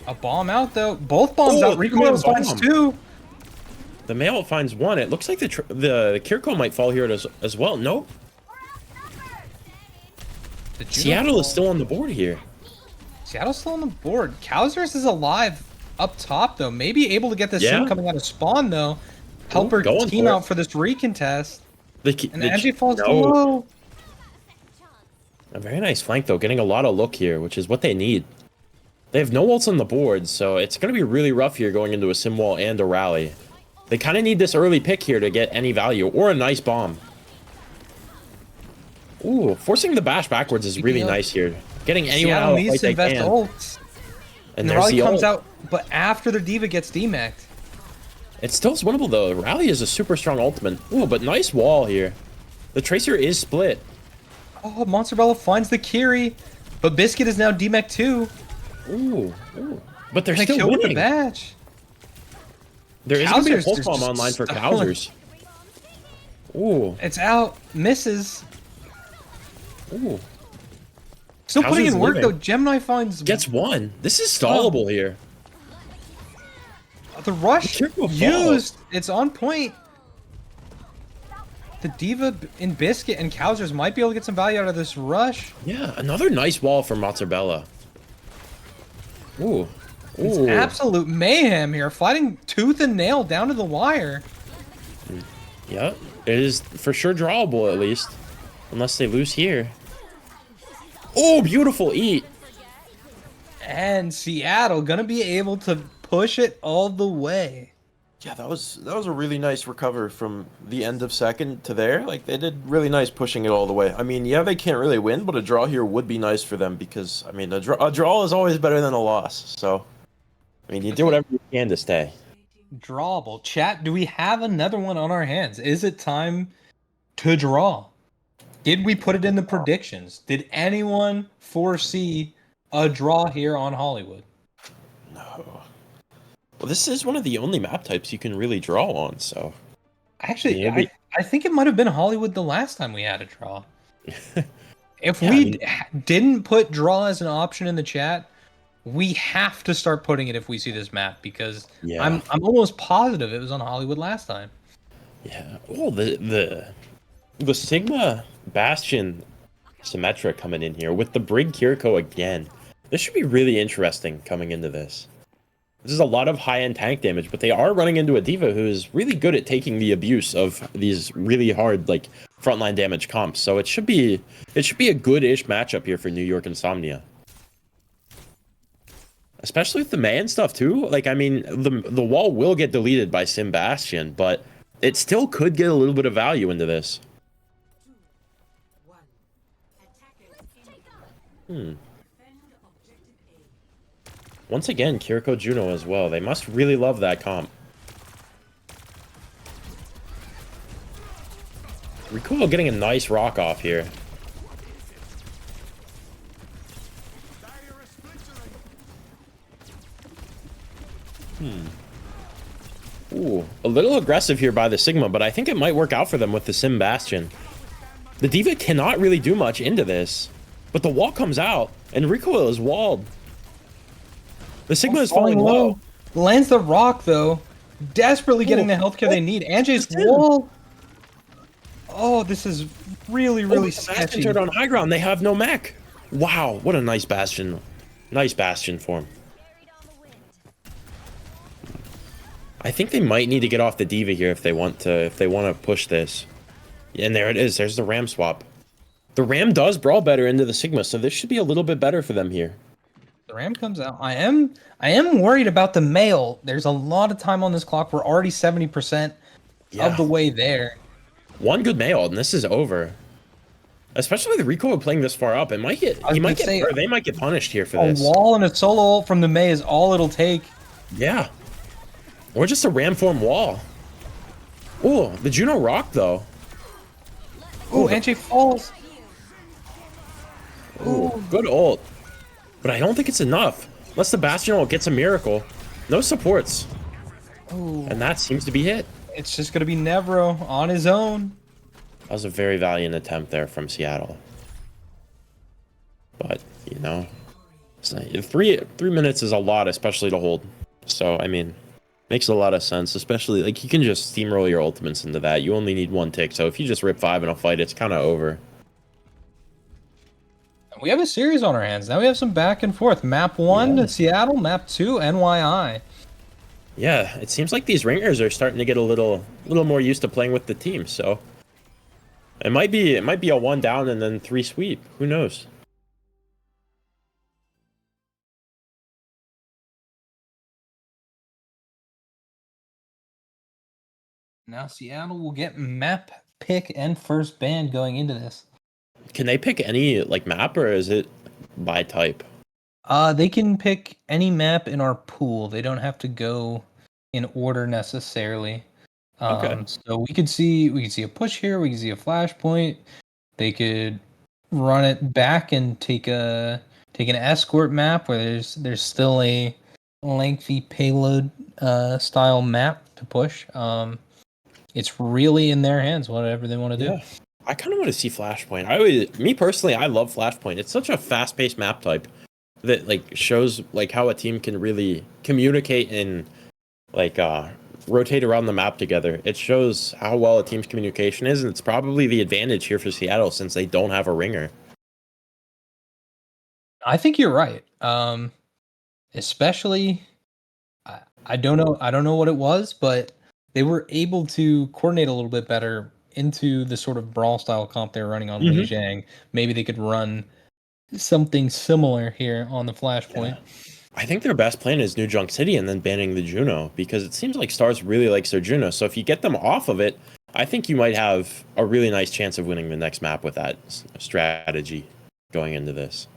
a bomb out though. Both bombs Oh, out. Recoil the bomb. finds 2. The Mail finds 1. It looks like the Kiriko might fall here as well. Nope. The Judo Seattle is ball. still on the board here. Seattle's still on the board. Cowser's is alive up top though. Maybe able to get this Yeah. sim coming out of spawn though. Help her going team for it. out for this recontest. And Angie falls no. low. A very nice flank, though, getting a lot of look here, which is what they need. They have no ults on the board, so it's going to be really rough here going into a sim wall and a rally. They kind of need this early pick here to get any value, or a nice bomb. Ooh, forcing the bash backwards is really nice here. Getting anyone Seattle out needs like to they invest can. ults. And the there's rally comes ult. out, but after their diva gets demacked. It's still winnable, though. Rally is a super strong ultimate. Ooh, but nice wall here. The Tracer is split. Oh, Monster Bella finds the Kiri, but Biscuit is now demacked too. Ooh. But they're They still killed with the winning. badge. There is going to be a Cowser's pulse just bomb online for stuck. Cowsers. Ooh. It's out, misses. Ooh. Still putting Cowser's in work living. though. Gemini finds Gets one. This is stallable here. the rush Careful ball. used. It's on point. The diva in Biscuit and Cowsers might be able to get some value out of this rush. Yeah, another nice wall from Mozzarella. Ooh. It's Ooh. absolute mayhem here, fighting tooth and nail down to the wire. Yeah, it is for sure drawable at least. Unless they lose here. Oh, beautiful eat. And Seattle gonna be able to push it all the way. Yeah, that was a really nice recover from the end of second to there. Like, they did really nice pushing it all the way. I mean, yeah, they can't really win, but a draw here would be nice for them because, I mean, a draw is always better than a loss. So, I mean, you do whatever you can to stay. Drawable. Chat, do we have another one on our hands? Is it time to draw? Did we put it in the predictions? Did anyone foresee a draw here on Hollywood? no. Well, this is one of the only map types you can really draw on, so. Actually, Yeah, I think it might have been Hollywood the last time we had a draw. If Yeah, I we mean- didn't put draw as an option in the chat, we have to start putting it if we see this map because Yeah. I'm almost positive it was on Hollywood last time. Yeah. Oh, the Sigma Bastion Symmetra coming in here with the Brig Kiriko again. This should be really interesting coming into this. This is a lot of high-end tank damage, but they are running into a diva who is really good at taking the abuse of these really hard, like, frontline damage comps. So it should be a good-ish matchup here for New York Insomnia. Especially with the man stuff too. Like, I mean, the wall will get deleted by Sim Bastion, but it still could get a little bit of value into this. 1. Attackers incoming. Hmm. Defend objective A. Once again, Kiriko Juno as well. They must really love that comp. Recoil getting a nice rock off here. Ooh, a little aggressive here by the Sigma, but I think it might work out for them with the Sim Bastion. The Diva cannot really do much into this, but the wall comes out, and Recoil is walled. The Sigma is falling low. Lands the rock though, desperately getting the Oh, healthcare they need. Anjay's it's in. wall. Oh, this is really Oh, the sketchy. Bastion turned on high ground. They have no mech. Wow, what a nice Bastion. Nice Bastion form. I think they might need to get off the Diva here if they want to push this. And there it is. There's the Ram swap. The Ram does brawl better into the Sigma, so this should be a little bit better for them here. The Ram comes out. I am worried about the male. There's a lot of time on this clock. We're already 70% of the way there. One good Mail, and this is over. Especially the Recoil playing this far up. It might get I was gonna say, or they might get punished here for A this. wall and a solo ult from the May is all it'll take. Yeah. Or just a ram form wall. Oh, the Juno rock though. Ooh, Anjay falls. Ooh, good ult. But I don't think it's enough. Unless the Bastion ult gets a miracle. No supports. Ooh, And that seems to be hit. it's just gonna be Nevro on his own. That was a very valiant attempt there from Seattle. But, you know, it's not, 3 minutes is a lot, especially to hold. So, I mean, makes a lot of sense, especially, like, you can just steamroll your ultimates into that. You only need one tick, so if you just rip 5 in a fight, it's kind of over. We have a series on our hands. Now we have some back and forth. Map 1, Yeah. Seattle. Map 2, NYI. Yeah, it seems like these ringers are starting to get a little more used to playing with the team, so It might be a 1 down and then 3 sweep. Who knows? Now Seattle will get map pick and first ban going into this. Can they pick any like map, or is it by type? They can pick any map in our pool. They don't have to go in order necessarily. Okay. So we could see a push here. We could see a flashpoint. They could run it back and take an escort map where there's still a lengthy payload style map to push. It's really in their hands, whatever they want to do. I kind of want to see Flashpoint. Me personally, I love Flashpoint. It's such a fast-paced map type that like shows like how a team can really communicate and like rotate around the map together. It shows how well a team's communication is, and it's probably the advantage here for Seattle since they don't have a ringer. I think you're right. Especially, I don't know what it was, but they were able to coordinate a little bit better into the sort of brawl style comp they were running on Wei Zhang. Maybe they could run something similar here on the Flashpoint. I think their best plan is New Junk City and then banning the Juno, because it seems like Stars really likes their Juno. So if you get them off of it, I think you might have a really nice chance of winning the next map with that strategy going into this.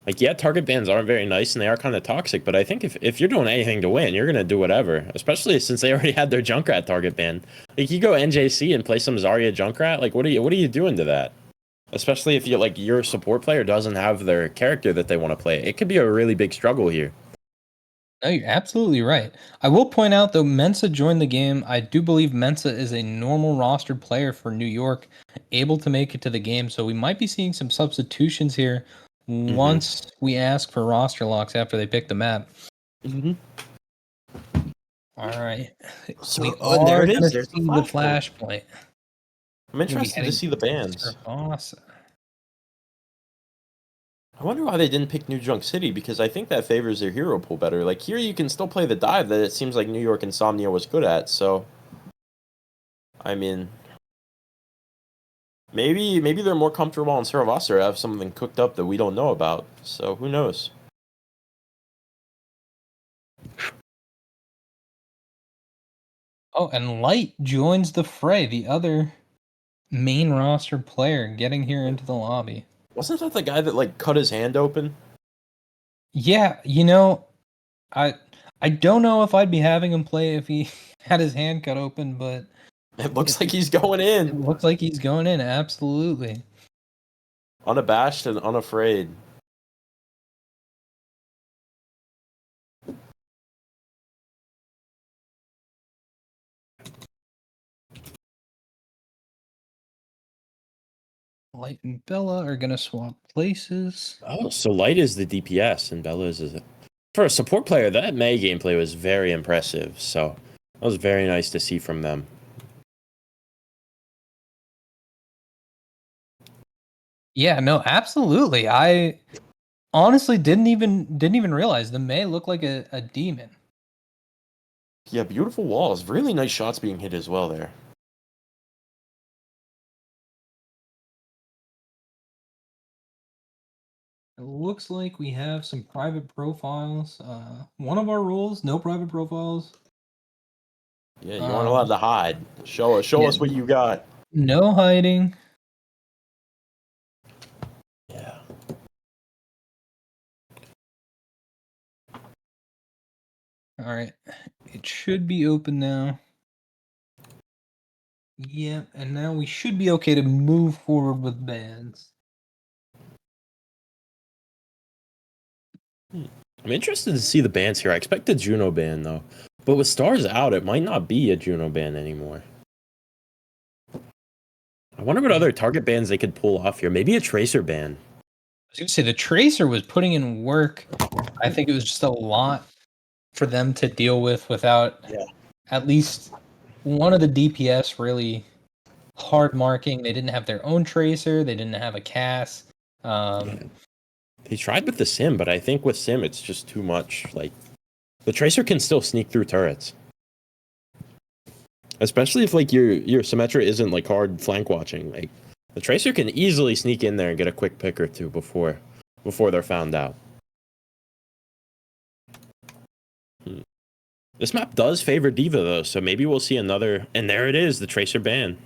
Like, yeah, target bans aren't very nice and they are kind of toxic, but I think if you're doing anything to win, you're going to do whatever, especially since they already had their Junkrat target ban. Like, you go NJC and play some Zarya Junkrat, like, what are you doing to that? Especially if your support player doesn't have their character that they want to play. It could be a really big struggle here. No, you're absolutely right. I will point out, though, Mensa joined the game. I do believe Mensa is a normal roster player for New York, able to make it to the game, so we might be seeing some substitutions here once we ask for roster locks after they pick the map. All right. So, There it is. There's the flashpoint. I'm interested to see the bans. Awesome. I wonder why they didn't pick New Junk City, because I think that favors their hero pool better. Like, here you can still play the dive that it seems like New York Insomnia was good at, so... I mean... Maybe they're more comfortable on Saravasa or have something cooked up that we don't know about, so who knows? Oh, and Light joins the fray, the other main roster player getting here into the lobby. Wasn't that the guy that, like, cut his hand open? Yeah, I don't know if I'd be having him play if he had his hand cut open, but It looks like he's going in. it looks like he's going in, absolutely. Unabashed and unafraid. Light and Bella are gonna swap places. Oh, so Light is the DPS and Bella is for a support player. That May gameplay was very impressive. So that was very nice to see from them. Yeah, no, absolutely. I honestly didn't even realize the May looked like a demon. Yeah, beautiful walls. Really nice shots being hit as well there. It looks like we have some private profiles. One of our rules, no private profiles. Yeah, you aren't allowed to hide. Show us what you got. No hiding. Yeah. All right. It should be open now. Yeah, and now we should be okay to move forward with bans. I'm interested to see the bans here. I expect a Juno ban though, but with Stars out, it might not be a Juno ban anymore. I wonder what other target bans they could pull off here. Maybe a Tracer ban. I was gonna say the Tracer was putting in work. I think it was just a lot for them to deal with without at least one of the DPS really hard marking. They didn't have their own Tracer. They didn't have a Cass. They tried with the Sim, but I think with Sim it's just too much. Like, the Tracer can still sneak through turrets. Especially if like your Symmetra isn't like hard flank watching. Like the Tracer can easily sneak in there and get a quick pick or two before they're found out. This map does favor D.Va though, so maybe we'll see another. And there it is, the Tracer ban.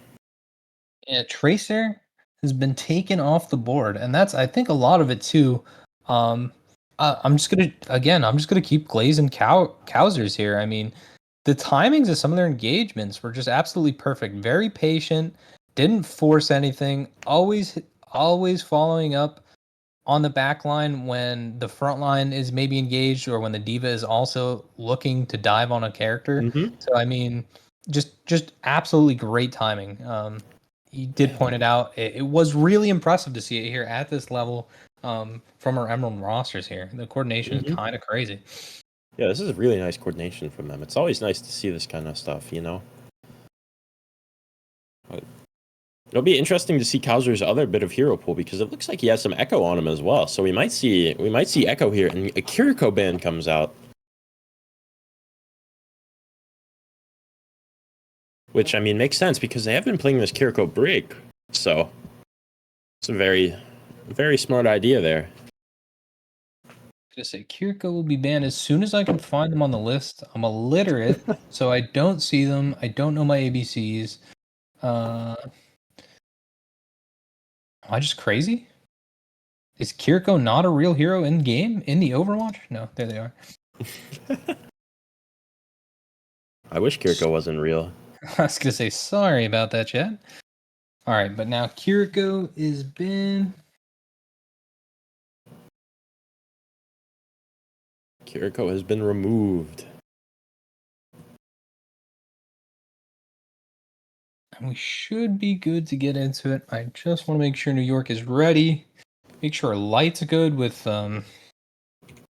Yeah, Tracer has been taken off the board, and that's I think a lot of it too. I'm just gonna keep glazing Cowsers here. I mean, the timings of some of their engagements were just absolutely perfect. Very patient, didn't force anything. Always following up on the back line when the front line is maybe engaged or when the D.Va is also looking to dive on a character. Mm-hmm. So I mean, just absolutely great timing. You did point it out. It was really impressive to see it here at this level from our Emerald rosters here. The coordination is kind of crazy. Yeah, this is really nice coordination from them. It's always nice to see this kind of stuff, you know? But it'll be interesting to see Cowser's other bit of hero pool because it looks like he has some Echo on him as well. So we might see Echo here, and a Kiriko ban comes out. Which, I mean, makes sense because they have been playing this Kiriko Brig. So it's a very, very smart idea there. To say Kiriko will be banned as soon as I can find them on the list. I'm illiterate, so I don't see them. I don't know my ABCs. Am I just crazy? Is Kiriko not a real hero in game in the Overwatch? No, there they are. I wish Kiriko wasn't real. I was gonna say sorry about that, Chad. All right, but now Kiriko is banned. Kiriko has been removed. And we should be good to get into it. I just want to make sure New York is ready. Make sure Light's good with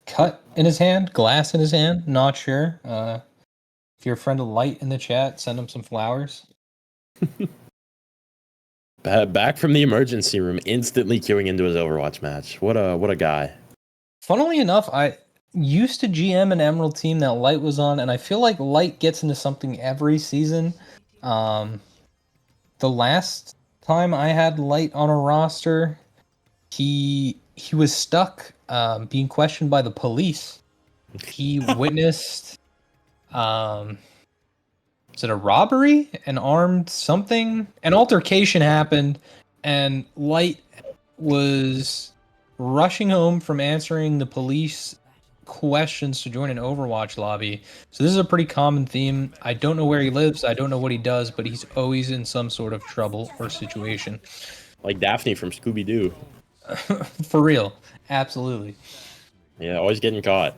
cut in his hand, glass in his hand. Not sure. If you're a friend of Light in the chat, send him some flowers. Back from the emergency room, instantly queuing into his Overwatch match. What a guy. Funnily enough, I used to GM an Emerald team that Light was on, and I feel like Light gets into something every season. The last time I had Light on a roster, he was stuck being questioned by the police. He witnessed is it a robbery? An armed something? An altercation happened, and Light was rushing home from answering the police questions to join an Overwatch lobby. So this is a pretty common theme. I don't know where he lives. I don't know what he does, but he's always in some sort of trouble or situation. Like Daphne from Scooby-Doo. For real. Absolutely. Yeah, always getting caught.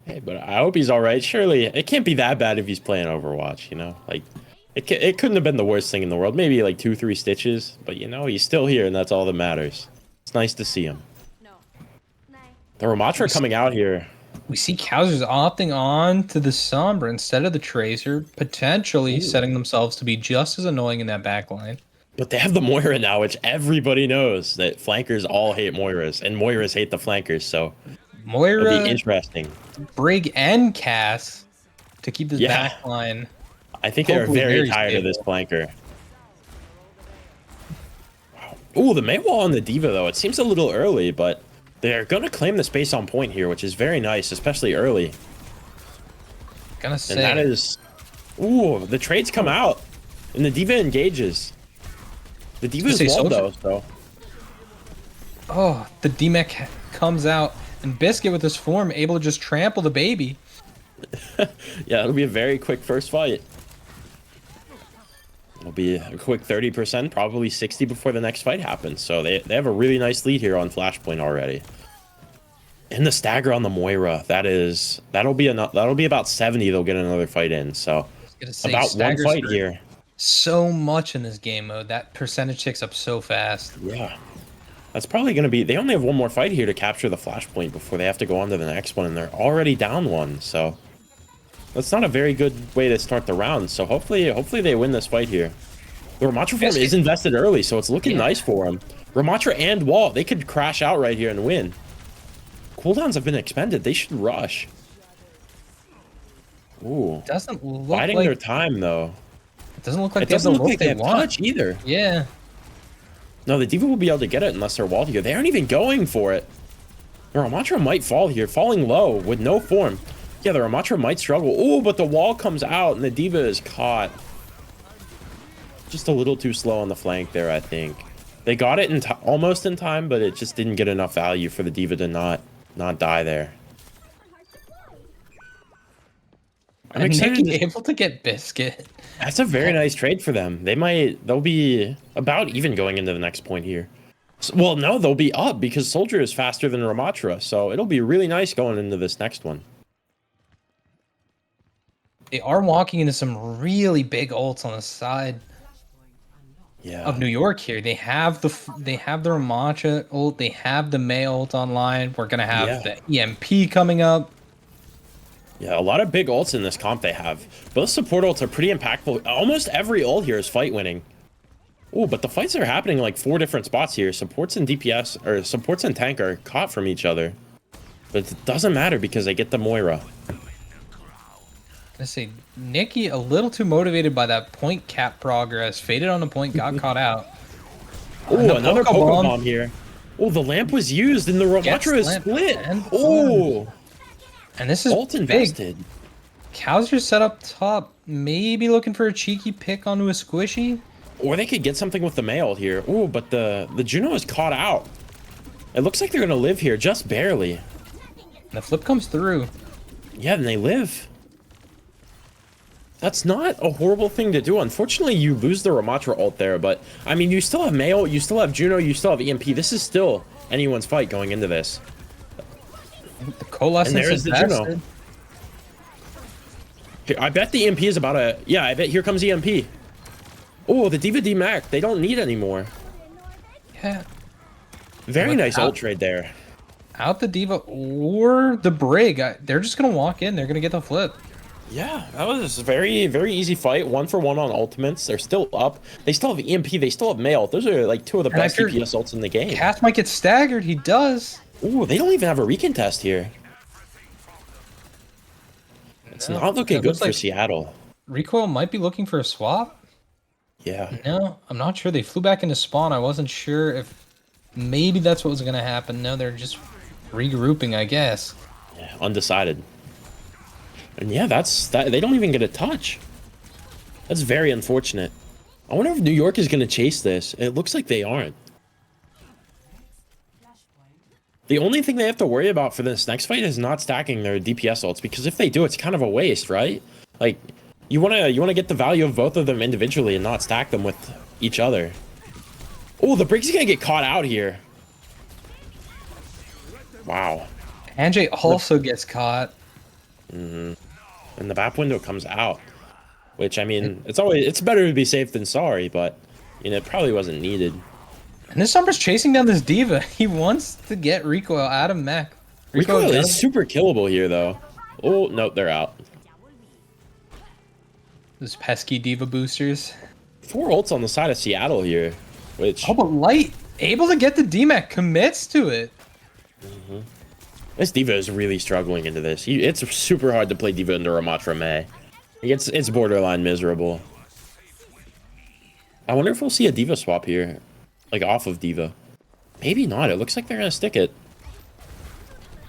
Hey, but I hope he's all right. Surely it can't be that bad if he's playing Overwatch, you know? Like, it couldn't have been the worst thing in the world. Maybe like 2-3 stitches, but you know, he's still here, and that's all that matters. It's nice to see him. The Ramatra coming out here. We see Cowsers opting on to the Sombra instead of the Tracer, potentially setting themselves to be just as annoying in that backline. But they have the Moira now, which everybody knows that flankers all hate Moiras, and Moiras hate the flankers, so Moira, it'll be interesting. Brig, and Cass to keep this backline. I think they're very tired of this flanker. Wow. Ooh, the Mei wall on the D.Va, though. It seems a little early, but they're going to claim the space on point here, which is very nice, especially early. Gonna say. And that is... Ooh, the trades come out, and the D.Va engages. The D.Va is walled, though, so... Oh, the D-Mech comes out, and Biscuit with his form able to just trample the baby. Yeah, it'll be a very quick first fight. It'll be a quick 30%, probably 60 before the next fight happens. So they have a really nice lead here on Flashpoint already. And the stagger on the Moira, that'll be about 70. They'll get another fight in. So about one fight here. So much in this game mode. That percentage ticks up so fast. Yeah. That's probably going to be... They only have one more fight here to capture the Flashpoint before they have to go on to the next one, and they're already down one, so... That's not a very good way to start the round, so hopefully they win this fight here. The Ramatra form is invested early, so it's looking nice for them. Ramatra and Wall, they could crash out right here and win. Cooldowns have been expended. They should rush. Ooh. Doesn't look Biding like their time, though. it doesn't look like It they have the doesn't look look like they they have want. touch either. Yeah. No, the D.Va will be able to get it unless they're walled here. They aren't even going for it. The Ramattra might fall here, falling low with no form. Yeah, the Ramattra might struggle. Oh, but the wall comes out and the D.Va is caught. Just a little too slow on the flank there, I think. They got it in almost in time, but it just didn't get enough value for the D.Va to not die there. I'm And excited. Nikki able to get Biscuit. That's a very nice trade for them. They'll be about even going into the next point here. Well, no, they'll be up because Soldier is faster than Ramattra, so it'll be really nice going into this next one. They are walking into some really big ults on the side Yeah. of New York here. They have the Ramattra ult. They have the Mei ult online. We're gonna have the EMP coming up. Yeah, a lot of big ults in this comp they have. Both support ults are pretty impactful. Almost every ult here is fight winning. Oh, but the fights are happening like 4 different spots here. Supports and DPS, or supports and tank are caught from each other. But it doesn't matter because they get the Moira. Let's see, Nikki a little too motivated by that point cap progress. Faded on the point, got caught out. Oh, another Poke Poke Bomb. Bomb here. Oh, the lamp was used and the Ramattra is lamp, split. man. Oh, And this is ult big. invested. Cowser set up top, maybe looking for a cheeky pick onto a squishy. Or they could get something with the mail here. Oh, but the Juno is caught out. It looks like they're gonna live here, just barely. And the flip comes through. Yeah, then they live. That's not a horrible thing to do. Unfortunately, you lose the Ramattra ult there, but I mean, you still have Mail, you still have Juno, you still have EMP. This is still anyone's fight going into this. The coalescence And there's is the Juno. vested. Here, I bet the EMP is about a... Yeah, I bet here comes EMP. Oh, the D.Va D-Mac. They don't need anymore. Yeah. Very nice ult trade there. Out the D.Va or the Brig. They're just going to walk in. They're going to get the flip. Yeah, that was a very, very easy fight. 1-for-1 on ultimates. They're still up. They still have EMP. They still have Mail. Those are like 2 of the And I best figured DPS ults in the game. Cass might get staggered. He does. Ooh, they don't even have a recontest here. It's No, not looking it good looks for like Seattle. Recoil might be looking for a swap. Yeah. No, I'm not sure. They flew back into spawn. I wasn't sure if maybe that's what was going to happen. No, they're just regrouping, I guess. Yeah, undecided. And yeah, that's that. They don't even get a touch. That's very unfortunate. I wonder if New York is going to chase this. It looks like they aren't. The only thing they have to worry about for this next fight is not stacking their DPS ults, because if they do, it's kind of a waste, right? Like, you wanna get the value of both of them individually and not stack them with each other. Oh, the Brig's gonna get caught out here. Wow. Anjay also gets caught. And the BAP window comes out, which, I mean, it's better to be safe than sorry, but you know, it probably wasn't needed. And this Sombra's chasing down this D.Va. He wants to get Recoil out of mech. Recoil does- is super killable here, though. Oh, nope, they're out. Those pesky D.Va boosters. 4 ults on the side of Seattle here, which... Oh, but Light able to get the D-Mech, commits to it. This D.Va is really struggling into this. It's super hard to play D.Va into Ramattra Mei. It's borderline miserable. I wonder if we'll see a D.Va swap here. Like, off of D.Va. Maybe not. It looks like they're gonna stick it.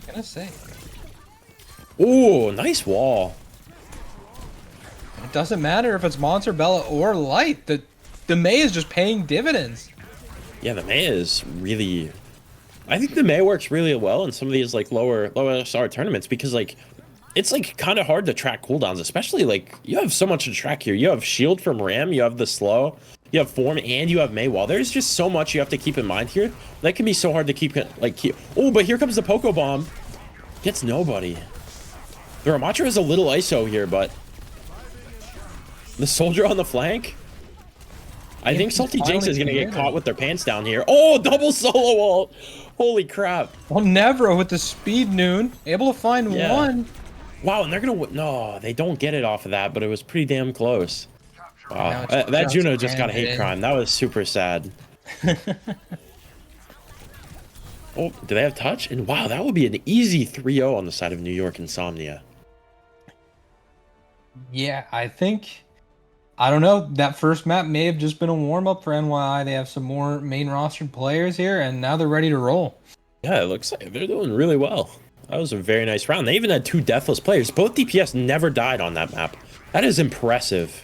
I'm gonna say. Ooh, nice wall. It doesn't matter if it's Monster, Bella, or Light. The Mei is just paying dividends. Yeah, the Mei is really... I think the Mei works really well in some of these, like, lower SR tournaments, because, like, it's, like, kind of hard to track cooldowns, especially, like, you have so much to track here. You have shield from Ram, you have the slow, you have form, and you have Mei wall. There's just so much you have to keep in mind here. That can be so hard to keep. Oh, but here comes the Poco Bomb. Gets nobody. The Ramattra is a little ISO here, but... The Soldier on the flank? I think Salty Jinx is going to get caught with their pants down here. Oh, double solo ult! Holy crap. Well, Nevro with the speed noon, able to find Yeah. one. Wow, and they're going to... No, they don't get it off of that, but it was pretty damn close. Wow, Now it's that just Juno just got a hate handed. crime. That was super sad. Oh, do they have touch? And wow, that would be an easy 3-0 on the side of New York Insomnia. Yeah, I don't know. That first map may have just been a warm up for NYI. They have some more main rostered players here, and now they're ready to roll. Yeah, it looks like they're doing really well. That was a very nice round. They even had 2 deathless players. Both DPS never died on that map. That is impressive.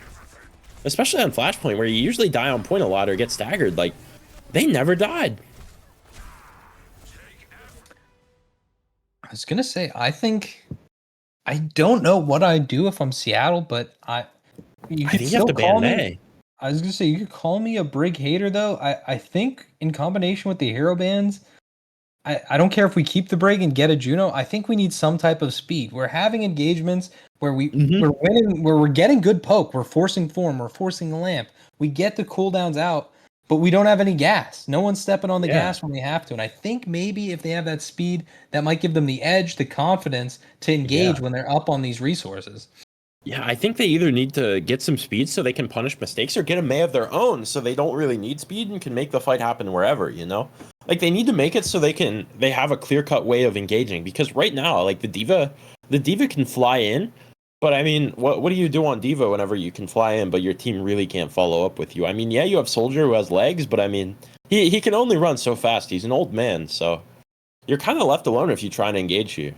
Especially on Flashpoint, where you usually die on point a lot or get staggered. Like, they never died. I was gonna say, I don't know what I'd do if I'm Seattle, but you I could think you have still to ban call me. May. I was gonna say you could call me a Brig hater though. I think in combination with the hero bans, I don't care if we keep the Brig and get a Juno. I think we need some type of speed. We're having engagements where we're winning, where we're getting good poke. We're forcing form. We're forcing the lamp. We get the cooldowns out, but we don't have any gas. No one's stepping on the Yeah. gas when we have to. And I think maybe if they have that speed, that might give them the edge, the confidence to engage Yeah. when they're up on these resources. Yeah, I think they either need to get some speed so they can punish mistakes or get a May of their own so they don't really need speed and can make the fight happen wherever, you know? Like they need to make it so they have a clear-cut way of engaging because right now, like the diva can fly in, but I mean, what do you do on diva whenever you can fly in but your team really can't follow up with you? I mean, yeah, you have Soldier who has legs, but I mean, he can only run so fast. He's an old man, so you're kind of left alone if you try to engage you.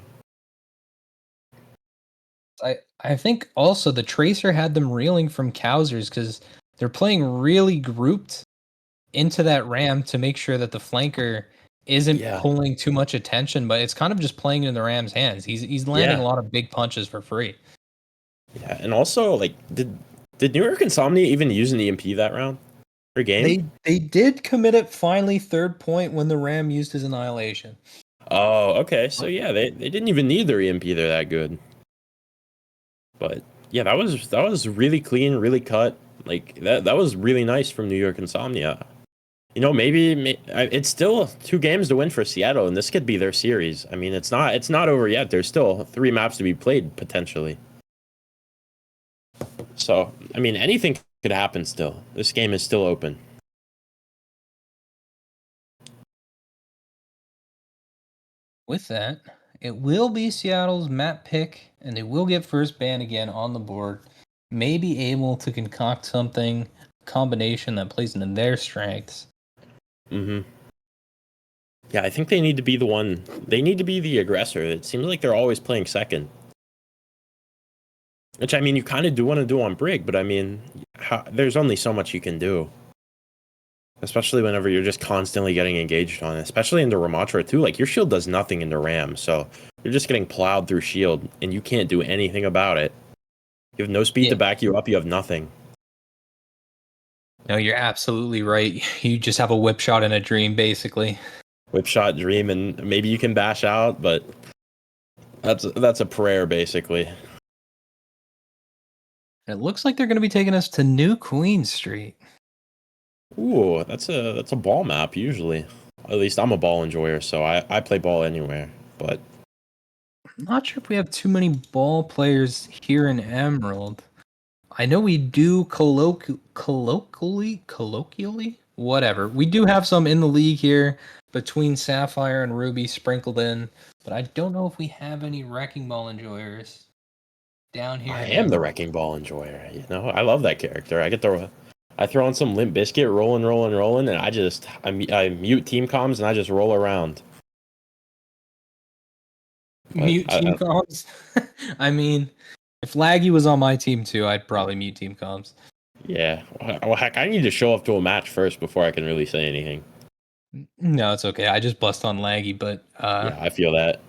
I think also the Tracer had them reeling from Cowsers because they're playing really grouped into that ram to make sure that the flanker isn't Yeah. pulling too much attention, but it's kind of just playing in the Ram's hands. He's landing Yeah. a lot of big punches for free. Yeah, and also like did New York Insomnia even use an EMP that round or game? They did commit it finally third point when the Ram used his annihilation. Oh, okay. So yeah, they didn't even need their EMP. They're that good. But yeah, that was really clean, really cut. Like that was really nice from New York Insomnia. You know, it's still 2 games to win for Seattle, and this could be their series. I mean, it's not over yet. There's still 3 maps to be played potentially. So I mean, anything could happen still. This game is still open. With that, it will be Seattle's map pick, and they will get first ban again on the board. May be able to concoct something combination that plays into their strengths. Mm-hmm. Yeah, I think they need to be the one. They need to be the aggressor. It seems like they're always playing second. Which, I mean, you kind of do want to do on Brig, but I mean, there's only so much you can do. Especially whenever you're just constantly getting engaged on it. Especially into Ramatra, too. Like, your shield does nothing into Ram, so you're just getting plowed through shield, and you can't do anything about it. You have no speed to back you up, you have nothing. No, you're absolutely right. You just have a whip shot in a dream, basically. Whip shot, dream, and maybe you can bash out, but that's a prayer, basically. It looks like they're going to be taking us to New Queen Street. Ooh, that's a ball map usually. At least I'm a ball enjoyer, so I play ball anywhere. But I'm not sure if we have too many ball players here in Emerald. I know we do colloquially, whatever. We do have some in the league here between Sapphire and Ruby sprinkled in, but I don't know if we have any Wrecking Ball enjoyers down here. I in am the Emerald. wrecking ball enjoyer. You know, I love that character. I throw on some Limp Biscuit, rolling, and I mute team comms and I just roll around. But Mute team comms. I mean, if Laggy was on my team too, I'd probably mute team comms. yeah, well, heck, I need to show up to a match first before I can really say anything. No, it's okay. I just bust on Laggy, but Yeah, I feel that.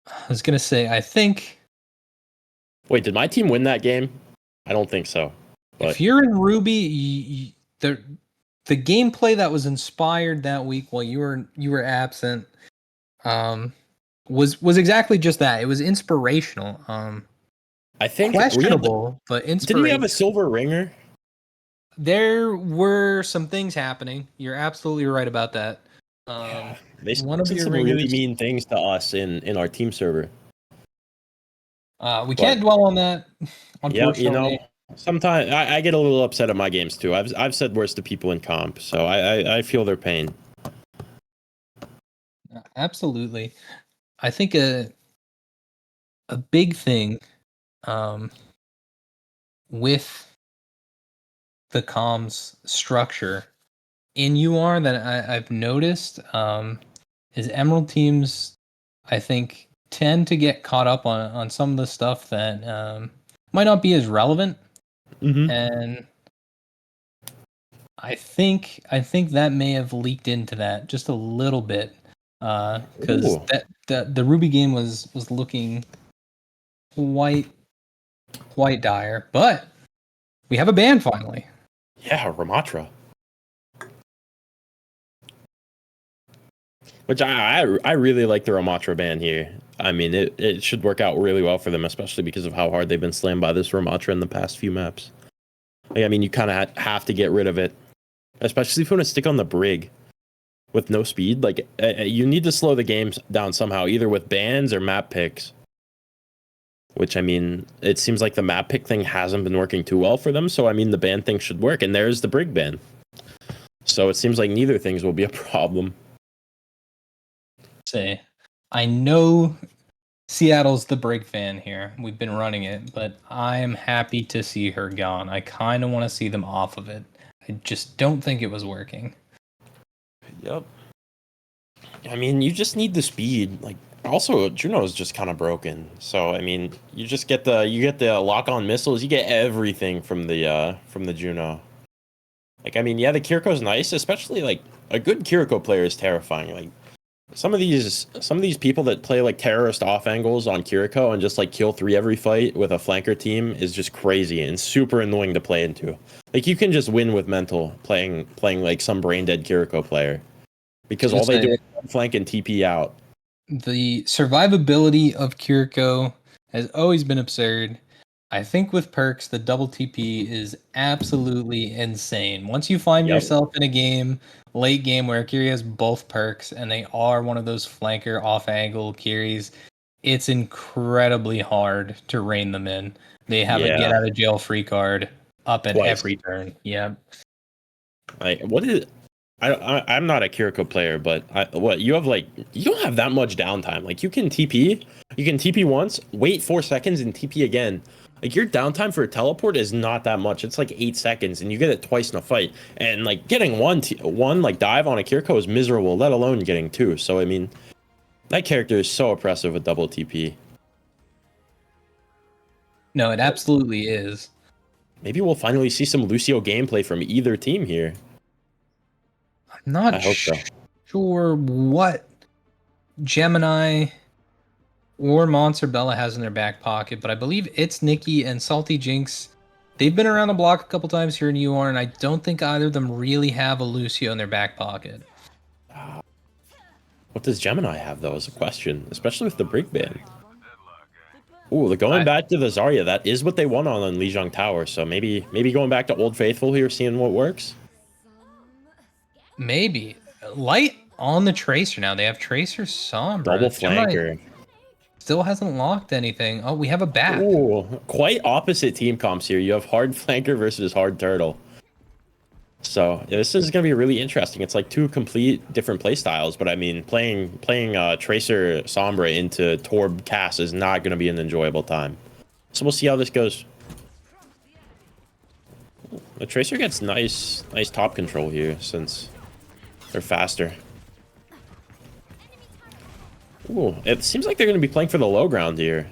I was gonna say I think Wait, did my team win that game? I don't think so. But if you're in Ruby, the gameplay that was inspired that week while you were absent, was exactly just that. It was inspirational. I think Questionable, but didn't we have inspirational. a silver ringer? There were some things happening. You're absolutely right about that. Yeah, they One of said your some really ringers. mean things to us in our team server. We But can't dwell on that, yeah, you unfortunately. know, sometimes I get a little upset at my games too. I've said worse to people in comp, so I feel their pain. Absolutely. I think a big thing um, with the comms structure in UR that I've noticed is Emerald teams, I think, tend to get caught up on some of the stuff that might not be as relevant. Mm-hmm. And I think that may have leaked into that just a little bit, because the Ruby game was looking quite dire. But we have a ban finally. Yeah, Ramatra. Which I really like the Ramatra ban here. I mean, it should work out really well for them, especially because of how hard they've been slammed by this Ramatra in the past few maps. Like, I mean, you kind of have to get rid of it, especially if you want to stick on the Brig with no speed. Like, you need to slow the games down somehow, either with bans or map picks. Which, I mean, it seems like the map pick thing hasn't been working too well for them. So, I mean, the ban thing should work, and there's the Brig ban. So it seems like neither things will be a problem. Say, I know Seattle's the Brig fan here. We've been running it, but I am happy to see her gone. I kind of want to see them off of it. I just don't think it was working. Yep. I mean, you just need the speed. Like, also, Juno's just kind of broken. So, I mean, you just get the lock-on missiles. You get everything from the Juno. Like, I mean, yeah, the Kiriko's nice, especially like a good Kiriko player is terrifying. Like, some of these people that play like terrorist off angles on Kiriko and just like kill 3 every fight with a flanker team is just crazy and super annoying to play into. Like, you can just win with mental playing like some brain dead Kiriko player, because all they do is flank and TP out. The survivability of Kiriko has always been absurd. I think with perks, the double TP is absolutely insane. Once you find yourself in a game, late game, where Kiri has both perks and they are one of those flanker off angle Kiris, it's incredibly hard to rein them in. They have a get out of jail free card up at every turn. Yeah. Like, what is? I'm not a Kiriko player, but you don't have that much downtime. Like, you can TP once, wait 4 seconds, and TP again. Like, your downtime for a teleport is not that much. It's like 8 seconds, and you get it twice in a fight. And like getting one like dive on a Kiriko is miserable, let alone getting 2. So I mean, that character is so oppressive with double TP. No, it absolutely is. Maybe we'll finally see some Lucio gameplay from either team here. I'm not sure what Gemini or Monster Bella has in their back pocket, but I believe it's Nikki and Salty Jinx. They've been around the block a couple times here in UR, and I don't think either of them really have a Lucio in their back pocket. What does Gemini have, though, is a question, especially with the Brig ban. Ooh, they're going back to the Zarya. That is what they won on Lijiang Tower, so maybe going back to Old Faithful here, seeing what works. Maybe. Light on the Tracer now. They have Tracer Sombra. Double flanker. Still hasn't locked anything. Oh, we have a bat. Ooh, quite opposite team comps here. You have hard flanker versus hard turtle. So this is going to be really interesting. It's like 2 complete different play styles, but I mean, playing Tracer Sombra into Torb Cass is not going to be an enjoyable time. So we'll see how this goes. The Tracer gets nice top control here since they're faster. Ooh, it seems like they're going to be playing for the low ground here.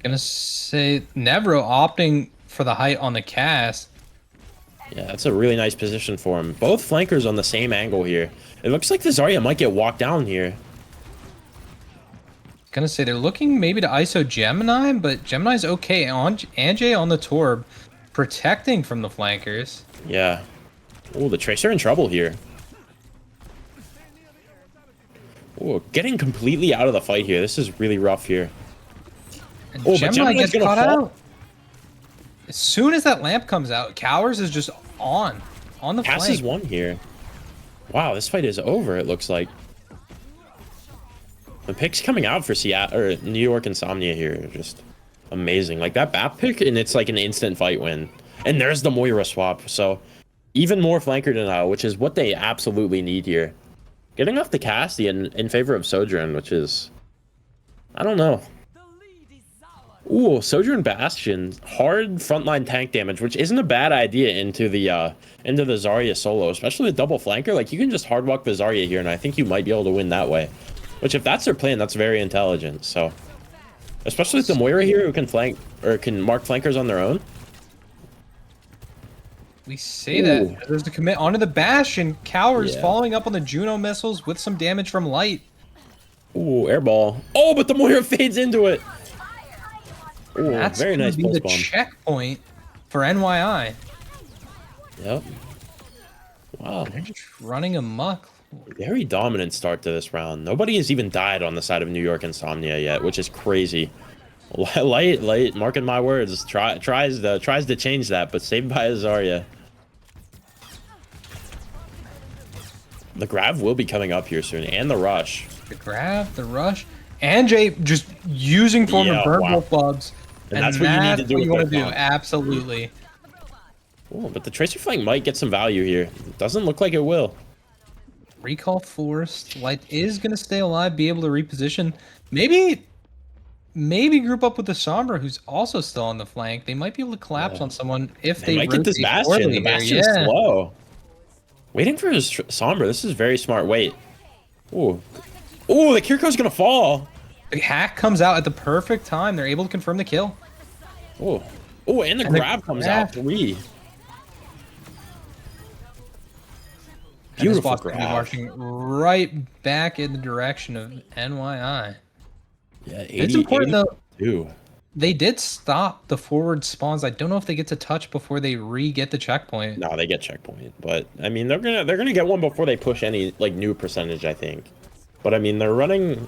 Gonna say Nevro opting for the height on the cast. Yeah, that's a really nice position for him. Both flankers on the same angle here. It looks like the Zarya might get walked down here. Gonna say they're looking maybe to ISO Gemini, but Gemini's okay. Anjay on the Torb, protecting from the flankers. Yeah. Oh, the Tracer in trouble here. Oh, getting completely out of the fight here. This is really rough here. And oh, Gemini but gets caught out. As soon as that lamp comes out, Cowers is just on the Cass flank. is one here. Wow, this fight is over, it looks like. The picks coming out for Seattle or New York Insomnia here are just amazing. Like, that BAP pick, and it's like an instant fight win. And there's the Moira swap, so even more flanker denial, which is what they absolutely need here. Getting off the Cassidy in favor of Sojourn, which is, I don't know. The lead is ours. Ooh, Sojourn Bastion, hard frontline tank damage, which isn't a bad idea into the Zarya solo, especially with double flanker. Like you can just hard walk the Zarya here, and I think you might be able to win that way. Which, if that's their plan, that's very intelligent. So, especially with the Moira here, who can flank or can mark flankers on their own. We say that there's a commit onto the Bastion. Cowers following up on the Juno missiles with some damage from Light. Ooh, airball. Oh, but the Moira fades into it. Ooh, That's very nice be pulse the bomb. checkpoint for NYI. Yep. Wow. They're just running amok. Very dominant start to this round. Nobody has even died on the side of New York Insomnia yet, which is crazy. Light, marking my words, tries to change that, but saved by Zarya. The grab will be coming up here soon, and the rush. The grab, the rush, and Jay just using form of burn both clubs. And that's what you need to do. What you want to do, pump. absolutely. Oh, but the Tracer flank might get some value here. Doesn't look like it will. Recall forced. Light is gonna stay alive, be able to reposition. Maybe group up with the Sombra, who's also still on the flank. They might be able to collapse on someone if they might get this Bastion. The Bastion's slow. Waiting for his Sombra. This is very smart. Wait. Ooh. Ooh, the Kiriko's gonna fall. The hack comes out at the perfect time. They're able to confirm the kill. Oh. Oh, and the grab comes out. 3. Beautiful grab. Marching right back in the direction of NYI. Yeah, 80, it's important though. Too. They did stop the forward spawns. I don't know if they get to touch before they re-get the checkpoint. No, they get checkpoint, but I mean they're gonna get one before they push any like new percentage, I think. But I mean they're running.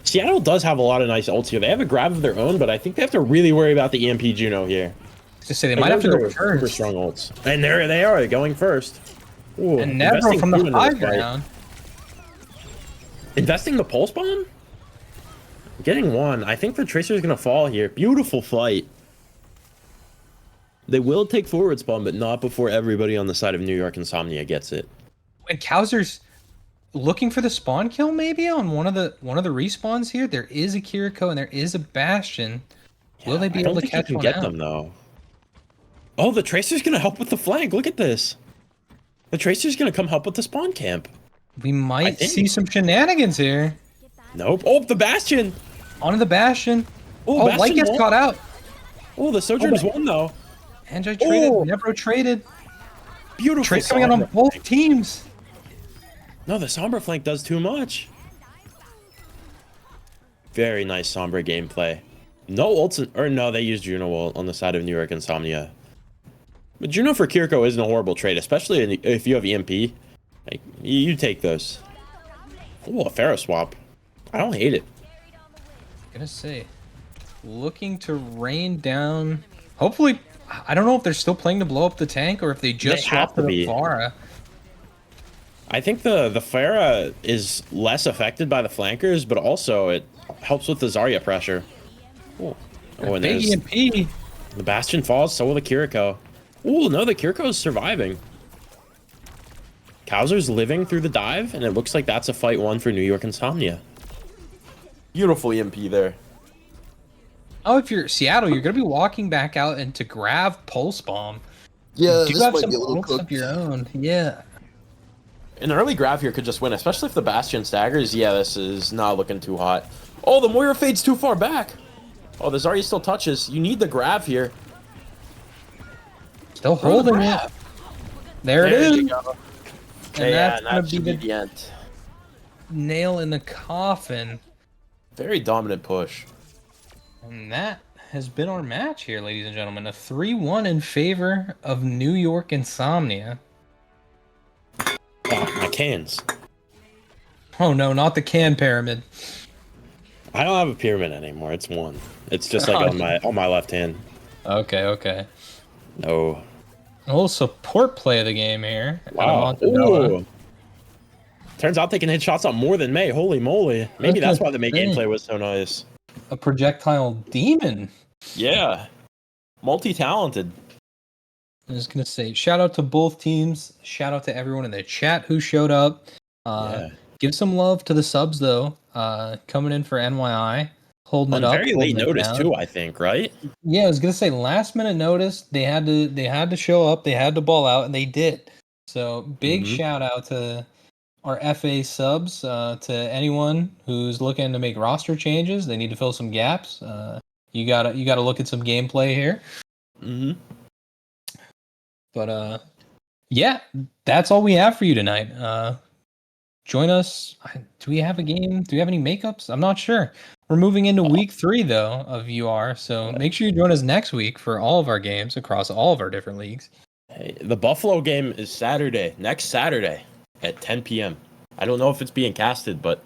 Seattle does have a lot of nice ults here. They have a grab of their own, but I think they have to really worry about the EMP Juno here. Just say they might have to go super first. strong ults, and there they are going first. Ooh, And Nevro from the high ground. Investing the pulse bomb. Getting one. I think the Tracer is going to fall here. Beautiful fight. They will take forward spawn, but not before everybody on the side of New York Insomnia gets it. And Kowser's looking for the spawn kill maybe on one of the respawns here. There is a Kiriko and there is a Bastion. Will they be able to catch one get out? them though? Oh, the Tracer's going to help with the flank. Look at this. The Tracer's going to come help with the spawn camp. We might see some shenanigans here. Nope. Oh, the Bastion. Onto the Bastion. Oh, Bastion Light gets won. caught out. Oh, the Sojourners won though. Anjay traded. Nevro traded. Beautiful. Trade coming out on both teams. No, the Sombra flank does too much. Very nice Sombra gameplay. No ults, or no, they used Juno ult on the side of New York Insomnia. But Juno for Kiriko isn't a horrible trade, especially if you have EMP. Like, you take those. Oh, a Pharaoh swap. I don't hate it. Gonna say, looking to rain down. Hopefully, I don't know if they're still playing to blow up the tank or if they just swapped to the Pharah. I think the Pharah is less affected by the flankers, but also it helps with the Zarya pressure. Oh, and big EMP. The Bastion falls, so will the Kiriko. Oh, no, the Kiriko is surviving. Kowser's living through the dive, and it looks like that's a fight one for New York Insomnia. Beautiful EMP there. Oh, if you're Seattle, you're gonna be walking back out and to grab Pulse Bomb. Yeah, Do you have some ults of your own? Yeah. An early grab here could just win, especially if the Bastion staggers. Yeah, this is not looking too hot. Oh, the Moira fades too far back. Oh, the Zarya still touches. You need the grab here. Still holding it. There it is. You go. And yeah, that's gonna be the end. Nail in the coffin. Very dominant push. And that has been our match here, ladies and gentlemen. A 3-1 in favor of New York Insomnia. Oh, my cans. Oh no, not the can pyramid. I don't have a pyramid anymore. It's one. It's just like on my left hand. Okay. No. A little support play of the game here. Wow. Ooh. Turns out they can hit shots on more than May. Holy moly. Maybe that's why the May gameplay was so nice. A projectile demon. Yeah. Multi-talented. I'm just gonna say shout out to both teams. Shout out to everyone in the chat who showed up. Give some love to the subs though. Coming in for NYI. holding On it up, very late holding it notice down. too, I think, right? Yeah, I was gonna say last minute notice. They had to show up. They had to ball out, and they did. So big Mhm. shout out to our FA subs. To anyone who's looking to make roster changes, they need to fill some gaps. You gotta look at some gameplay here. Mhm. But yeah, that's all we have for you tonight. Join us. Do we have a game? Do we have any makeups? I'm not sure. We're moving into week 3 though of UR, so make sure you join us next week for all of our games across all of our different leagues. Hey, the Buffalo game is Saturday, next Saturday at 10 p.m. I don't know if it's being casted, but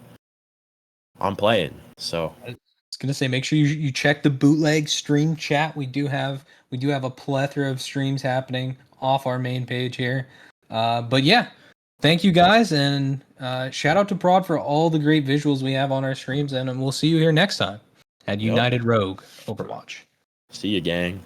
I'm playing. So I was gonna say make sure you check the bootleg stream chat. We do have a plethora of streams happening off our main page here. But yeah, thank you guys, and shout out to Prod for all the great visuals we have on our streams, and we'll see you here next time at Yep. United Rogue Overwatch. See you, gang.